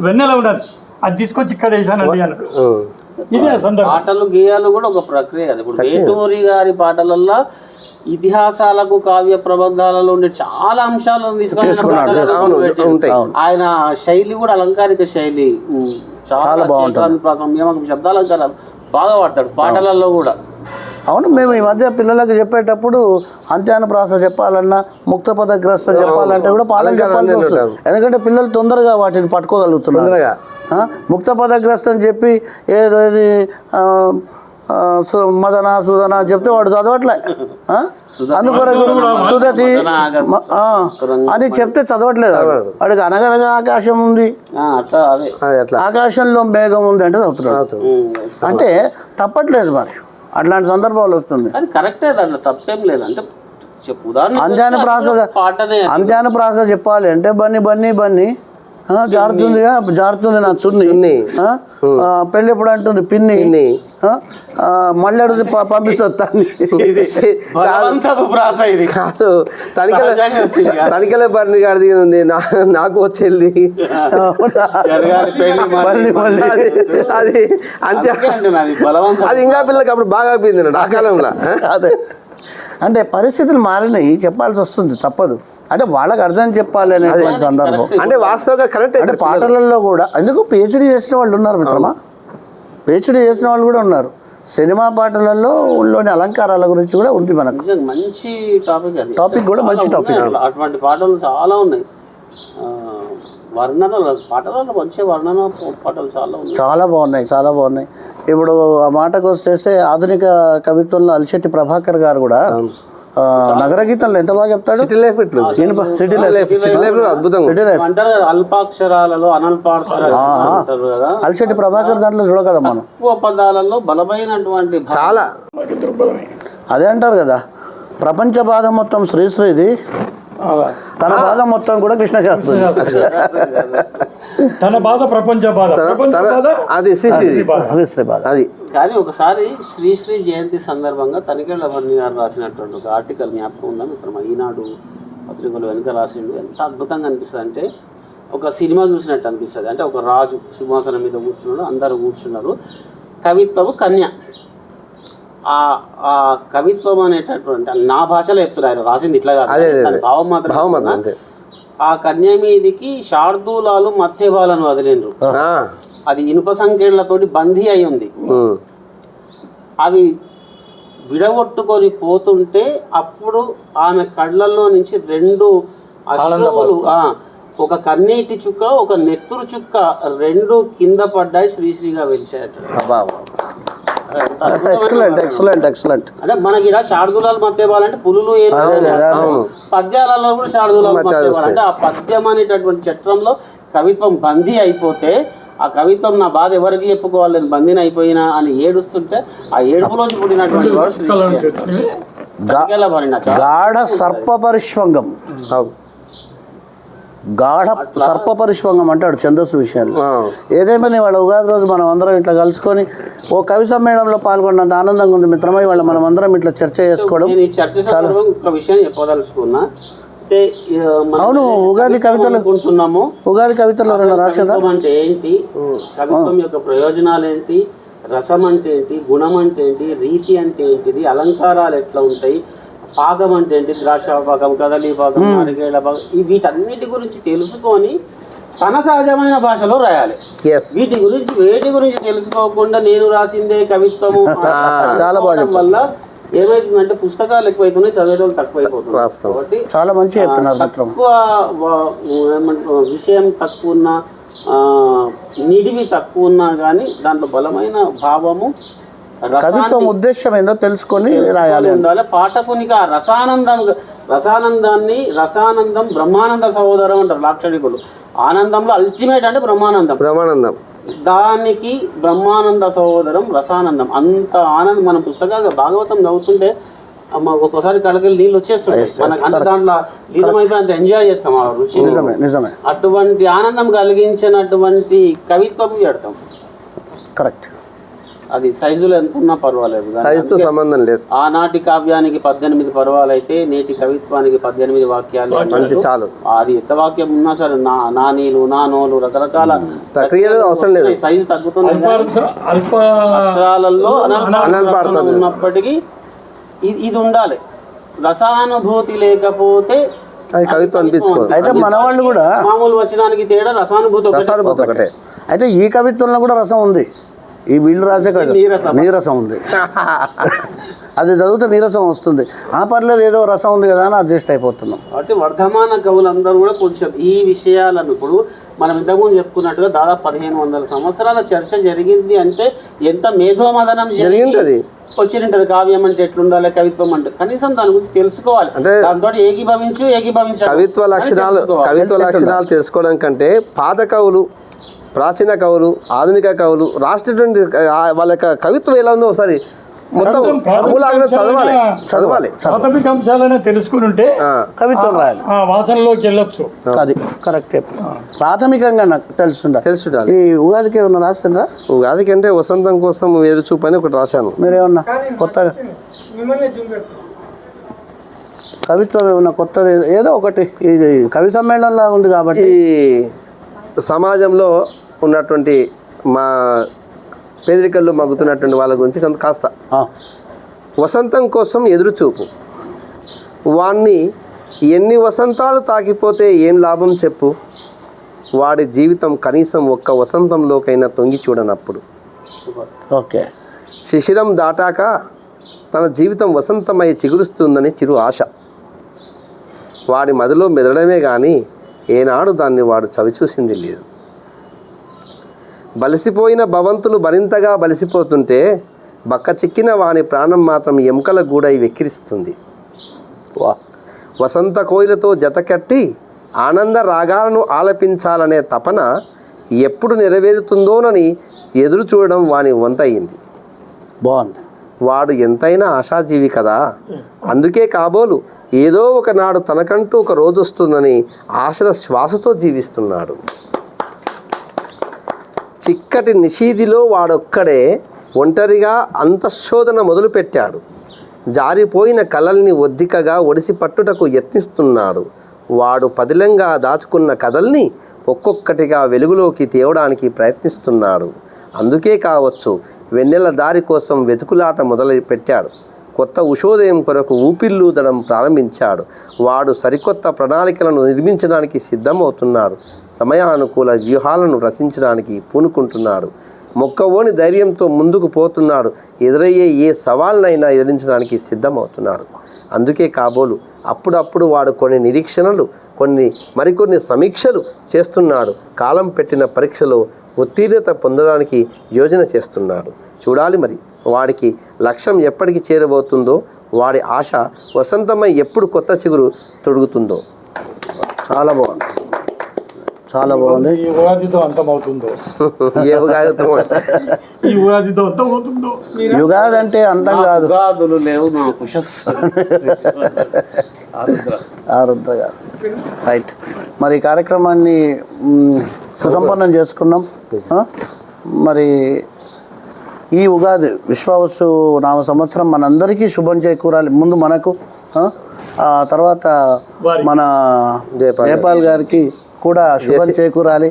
F: వెన్నెల ఉన్నది, అది తీసుకొచ్చి ఇక్కడ వేసానండి అన్నాడు. ఇదే సందర్భం.
E: పాటలు గేయాలు కూడా ఒక ప్రక్రియ. ఇప్పుడు వేటూరి గారి పాటలల్లో ఇతిహాసాలకు కావ్య ప్రబంధాలలో ఉండే చాలా అంశాలను తీసుకొని ఆయన శైలి కూడా అలంకారిక శైలి చాలా బాగుంటుంది. శబ్దాలంకారాలు బాగా వాడతాడు పాటలలో కూడా.
C: అవును, మేము ఈ మధ్య పిల్లలకు చెప్పేటప్పుడు అంత్యానుప్రాస చెప్పాలన్నా ముక్తపదగ్రస్తం చెప్పాలంటే కూడా పాటలు చెప్పాల్సి వస్తుంది. ఎందుకంటే పిల్లలు తొందరగా వాటిని పట్టుకోగలుగుతున్నారు. ముక్తపదగ్రస్తం చెప్పి ఏది మదన సుధన చెప్తే వాడు చదవట్లే. అందుకొరకు సుధతి అని చెప్తే చదవట్లేదు. వాడికి అనగనగా ఆకాశం ఉంది, ఆకాశంలో మేఘం ఉంది అంటే చదువుతున్నాడు. అంటే తప్పట్లేదు. మరి అట్లాంటి సందర్భాలు వస్తుంది.
E: కరెక్టే, దాంట్లో తప్పేం లేదు. అంటే
C: అంత్యానుప్రాస చెప్పాలి అంటే బన్నీ బన్నీ బన్నీ జారుతుంది నా చున్ని, పెళ్ళి ఎప్పుడు అంటుంది పిన్ని, మళ్ళీ అడుగుతుంది పంపిస్తుంది.
D: కాదు, తనికల బర్ని గారిది ఉంది, నాకు చెల్లి అది అంతే. అది ఇంకా పిల్లలకి అప్పుడు బాగా అయిపోయింది ఆ కాలంలో.
C: అదే అంటే పరిస్థితులు మారినాయి, చెప్పాల్సి వస్తుంది, తప్పదు. అంటే వాళ్ళకి అర్థం చెప్పాలి అనేటువంటి సందర్భం.
D: అంటే వాస్తవంగా కరెక్ట్.
C: అంటే పాటలలో కూడా ఎందుకు పిహెచ్డీ చేసిన వాళ్ళు ఉన్నారు మిత్రమా, పిహెచ్డీ చేసిన వాళ్ళు కూడా ఉన్నారు. సినిమా పాటలలో ఊళ్ళోని అలంకారాల గురించి కూడా ఉంది మనకు.
E: మంచి
C: టాపిక్ కూడా మంచి టాపిక్.
E: అటువంటి పాటలు చాలా ఉన్నాయి. వర్ణనలు పాటలలో మంచి వర్ణన పాటలు చాలా బాగున్నాయి. ఇప్పుడు ఆ మాటకు వస్తే ఆధునిక కవిత్వంలో అలిశెట్టి ప్రభాకర్ గారు కూడా నగర గీతంలో ఎంత బాగా చెప్తాడు. సిటీ లైఫ్ అల్పాక్షరాలలో అలిశెట్టి ప్రభాకర్ దాంట్లో చూడగలం మనం. పదాలలో బలమైనటువంటి చాలా అదే అంటారు కదా, ప్రపంచ బాధ మొత్తం శ్రీశ్రీది, తన బాధ మొత్తం కూడా కృష్ణ శాస్త్రి.
F: తన బాధ ప్రపంచ బాధ,
D: అది శ్రీశ్రీ బాధ. అది
E: కానీ ఒకసారి శ్రీశ్రీ జయంతి సందర్భంగా తనికెళ్ళ భరణి గారు రాసినటువంటి ఒక ఆర్టికల్ జ్ఞాపకం ఉందా మిత్రమా? ఈనాడు పత్రికలు వెనుక రాసిండు. ఎంత అద్భుతంగా అనిపిస్తుంది అంటే ఒక సినిమా చూసినట్టు అనిపిస్తుంది. అంటే ఒక రాజు సింహాసనం మీద కూర్చున్నాడు, అందరూ కూర్చున్నారు. కవిత్వము కన్య. ఆ కవిత్వం అనేటటువంటి నా భాషలో చెప్తున్నారు, ఆయన రాసింది ఇట్లా కాదు, భావం మాత్రం. ఆ కన్య మీదికి శార్దూలాలు మత్స్యభాలను వదిలిండ్రు. అది ఇనుప సంఖ్యలతోటి బందీ అయి ఉంది. అవి విడగొట్టుకొని పోతుంటే అప్పుడు ఆమె కళ్ళల్లో నుంచి 2 అశ్రువులు, ఒక కన్నీటి చుక్క, ఒక నెత్తురు చుక్క 2 కింద పడ్డాయి, శ్రీశ్రీగా వెలిసాయట.
C: ఎక్సలెంట్.
E: అంటే మనకి ఇక్కడ శార్దూలాలు మత్స్యభాలంటే పులులు పద్యాలలో కూడా శార్దూలాలు మత్స్యభాలు అంటే ఆ పద్యం అనేటటువంటి చట్రంలో కవిత్వం బందీ అయిపోతే ఆ కవిత్వం నా బాధ ఎవరికి చెప్పుకోవాలని బందీని అయిపోయినా అని ఏడుస్తుంటే ఆ ఏడుపులోంచి పుట్టినటువంటి వాడు శ్రీశ్రీ.
C: గాఢ సర్పపరిష్వంగం, గాఢ సర్పపరిష్వంగం అంటాడు ఛందస్సు విషయాలు. ఏదేమైనా వాళ్ళ ఉగాది రోజు మనం అందరం ఇట్లా కలుసుకొని ఓ కవి సమ్మేళనంలో పాల్గొన్నంత ఆనందంగా ఉంది మిత్రమై. వాళ్ళ మనం అందరం ఇట్లా చర్చ చేసుకోవడం.
E: చాలా ఒక విషయం చెప్పదలుచుకున్నా.
C: అవును, ఉగాది కవితలు
E: అనుకుంటున్నాము.
C: ఉగాది కవితలు రాసిందా
E: అంటే ఏంటి, కవిత్వం యొక్క ప్రయోజనాలు ఏంటి, రసం అంటే ఏంటి, గుణం అంటే ఏంటి, రీతి అంటే ఏంటిది, అలంకారాలు ఎట్లా ఉంటాయి, పాకం అంటే ఏంటి, ద్రాక్ష పాకం, కదలి పాకం, నారికేళ పాకం, వీటన్నిటి గురించి తెలుసుకొని తన సహజమైన భాషలో రాయాలి. వేటి గురించి తెలుసుకోకుండా నేను రాసిందే కవిత్వము
C: చాలా బాగా
E: వల్ల ఏమైతుందంటే పుస్తకాలు ఎక్కువైతున్నాయి, చదివేటోళ్ళు తక్కువైపోతున్నారు. కాబట్టి
C: చాలా మంచి
E: తక్కువ విషయం తక్కువ ఉన్న, నిడివి తక్కువ ఉన్నా కానీ దాంట్లో బలమైన భావము,
C: కవిత్వం ఉద్దేశం ఏందో తెలుసుకొని రాయాలి
E: ఉండాలి. పాఠకునికి ఆ రసానందం బ్రహ్మానంద సహోదరం అంటారు లాక్షణికులు. ఆనందంలో అల్టిమేట్ అంటే బ్రహ్మానందం. దానికి బ్రహ్మానంద సహోదరం రసానందం. అంత ఆనందం. మన పుస్తకాలు భాగవతం చదువుతుంటే ఒక్కోసారి కళ్ళకెళ్ళి నీళ్ళు వచ్చేస్తుంటాయి మనకు. అంటే దాంట్లో లీనమైపోయి అంత ఎంజాయ్ చేస్తాం ఆ రుచి.
C: నిజమే.
E: అటువంటి ఆనందం కలిగించినటువంటి కవిత్వం పెడతాం.
C: కరెక్ట్.
E: అది సైజులో ఎంత ఉన్నా పర్వాలేదు,
D: సైజుతో సంబంధం లేదు.
E: ఆనాటి కావ్యానికి 18 పర్వాలు అయితే నేటి కవిత్వానికి 18 వాక్యాలు
D: అంటే చాలు.
E: అది ఎంత వాక్యం ఉన్నా సరే నానీలు, నానోలు, రకరకాల
D: ప్రక్రియలు అవసరం లేదు.
E: సైజు తగ్గుతుంది, అక్షరాలలో ఉన్నప్పటికీ ఇది ఉండాలి. రసానుభూతి లేకపోతే
D: అది కవిత్వం అనిపించుకోదు.
C: అయితే మన వాళ్ళు కూడా
E: మామూలు వచనానికి తేడా రసానుభూతి
C: ఒకటే. అయితే ఈ కవిత్వంలో కూడా రసం ఉంది. ఈ వీళ్ళు రాసే కాదు, నీరసం ఉంది. అది చదివితే నీరసం వస్తుంది. పర్లేదు ఏదో రసం ఉంది కదా అని అడ్జస్ట్ అయిపోతున్నాం.
E: కాబట్టి వర్ధమాన కవులందరూ కూడా కొంచెం ఈ విషయాలను, ఇప్పుడు మనం ఇంతకుముందు చెప్పుకున్నట్టుగా దాదాపు 1500 సంవత్సరాల చర్చ జరిగింది అంటే ఎంత మేధోమదనం జరిగింది వచ్చింటది. కావ్యం అంటే ఎట్లుండాలి, కవిత్వం అంటే కనీసం దాని గురించి తెలుసుకోవాలి. అంటే దాంతో ఏకీభవించాలి.
D: కవిత్వ లక్షణాలు తెలుసుకోవడం కంటే పాత కవులు, ప్రాచీన కవులు, ఆధునిక కవులు రాసినటువంటి వాళ్ళ యొక్క కవిత్వం ఎలా ఉందో ఒకసారి మొత్తం చదవాలి.
F: ప్రాథమిక అంశాలనే తెలుసుకుని ఉంటే
C: కవిత్వం రాయాలి,
F: వాసనలోకి వెళ్ళొచ్చు.
C: అది కరెక్ట్. ప్రాథమికంగా నాకు తెలుసుండాలి. ఈ ఉగాదికి ఏమన్నా రాస్తుందా?
D: ఉగాదికి అంటే వసంతం కోసం ఎదురు చూపు అని ఒకటి రాశాను.
C: మీరేమన్నా కొత్తగా కవిత్వం ఏమన్నా కొత్తది ఏదో ఒకటి? ఇది కవి సమ్మేళనంలా ఉంది కాబట్టి
D: సమాజంలో ఉన్నటువంటి మా పేదరికల్లో మగ్గుతున్నటువంటి వాళ్ళ గురించి కాస్త వసంతం కోసం ఎదురుచూపు. వాణ్ణి ఎన్ని వసంతాలు తాకిపోతే ఏం లాభం చెప్పు, వాడి జీవితం కనీసం ఒక్క వసంతంలోకైనా తొంగి చూడనప్పుడు.
C: ఓకే.
D: శిశిరం దాటాక తన జీవితం వసంతమై చిగురుస్తుందని చిరు ఆశ వాడి మదిలో మెదడమే కానీ ఏనాడు దాన్ని వాడు చవిచూసింది లేదు. బలిసిపోయిన భవంతులు మరింతగా బలిసిపోతుంటే బక్క చిక్కిన వాని ప్రాణం మాత్రం ఎముకల గూడై వెక్కిరిస్తుంది. వసంత కోయిలతో జతకట్టి ఆనంద రాగాలను ఆలపించాలనే తపన ఎప్పుడు నెరవేరుతుందోనని ఎదురు చూడడం వాని వంతయింది.
C: బాగుంది.
D: వాడు ఎంతైనా ఆశాజీవి కదా, అందుకే కాబోలు ఏదో ఒకనాడు తనకంటూ ఒక రోజు వస్తుందని ఆశల శ్వాసతో జీవిస్తున్నాడు. చిక్కటి నిషీదిలో వాడొక్కడే ఒంటరిగా అంతఃశోధన మొదలుపెట్టాడు. జారిపోయిన కలల్ని ఒద్దికగా ఒడిసి పట్టుటకు యత్నిస్తున్నాడు. వాడు పదిలంగా దాచుకున్న కథల్ని ఒక్కొక్కటిగా వెలుగులోకి తేవడానికి ప్రయత్నిస్తున్నాడు. అందుకే కావచ్చు వెన్నెల దారి కోసం వెతుకులాట మొదలుపెట్టాడు. కొత్త ఉషోదయం కొరకు ఊపిర్లూదడం ప్రారంభించాడు. వాడు సరికొత్త ప్రణాళికలను నిర్మించడానికి సిద్ధమవుతున్నాడు. సమయానుకూల వ్యూహాలను రచించడానికి పూనుకుంటున్నాడు. మొక్కవోని ధైర్యంతో ముందుకు పోతున్నాడు. ఎదురయ్యే ఏ సవాళ్ళనైనా ఎదిరించడానికి సిద్ధమవుతున్నాడు. అందుకే కాబోలు అప్పుడప్పుడు వాడు కొన్ని నిరీక్షణలు, మరికొన్ని సమీక్షలు చేస్తున్నాడు. కాలం పెట్టిన పరీక్షలో ఉత్తీర్ణత పొందడానికి యోజన చేస్తున్నాడు. చూడాలి మరి వాడికి లక్ష్యం ఎప్పటికి చేరబోతుందో, వాడి ఆశ వసంతమై ఎప్పుడు కొత్త చిగురు తొడుగుతుందో.
C: చాలా బాగుంది, చాలా బాగుంది.
F: ఈ ఉగాదితో అంతమవుతుందో,
D: ఏ ఉగాదితో
F: ఈ ఉగాదితో అంతమవుతుందో.
C: యుగాది అంటే అంతం కాదు.
E: ఉగాదులు లేవు నాకు ఉషస్సు.
C: ఆరుద్ర గారు రైట్. మరి ఈ కార్యక్రమాన్ని సుసంపన్నం చేసుకున్నాం. మరి ఈ ఉగాది విశ్వావసు నామ సంవత్సరం మనందరికీ శుభం చేకూరాలి. ముందు మనకు, ఆ తర్వాత మన జయపాల్ గారికి కూడా శుభం చేకూరాలి.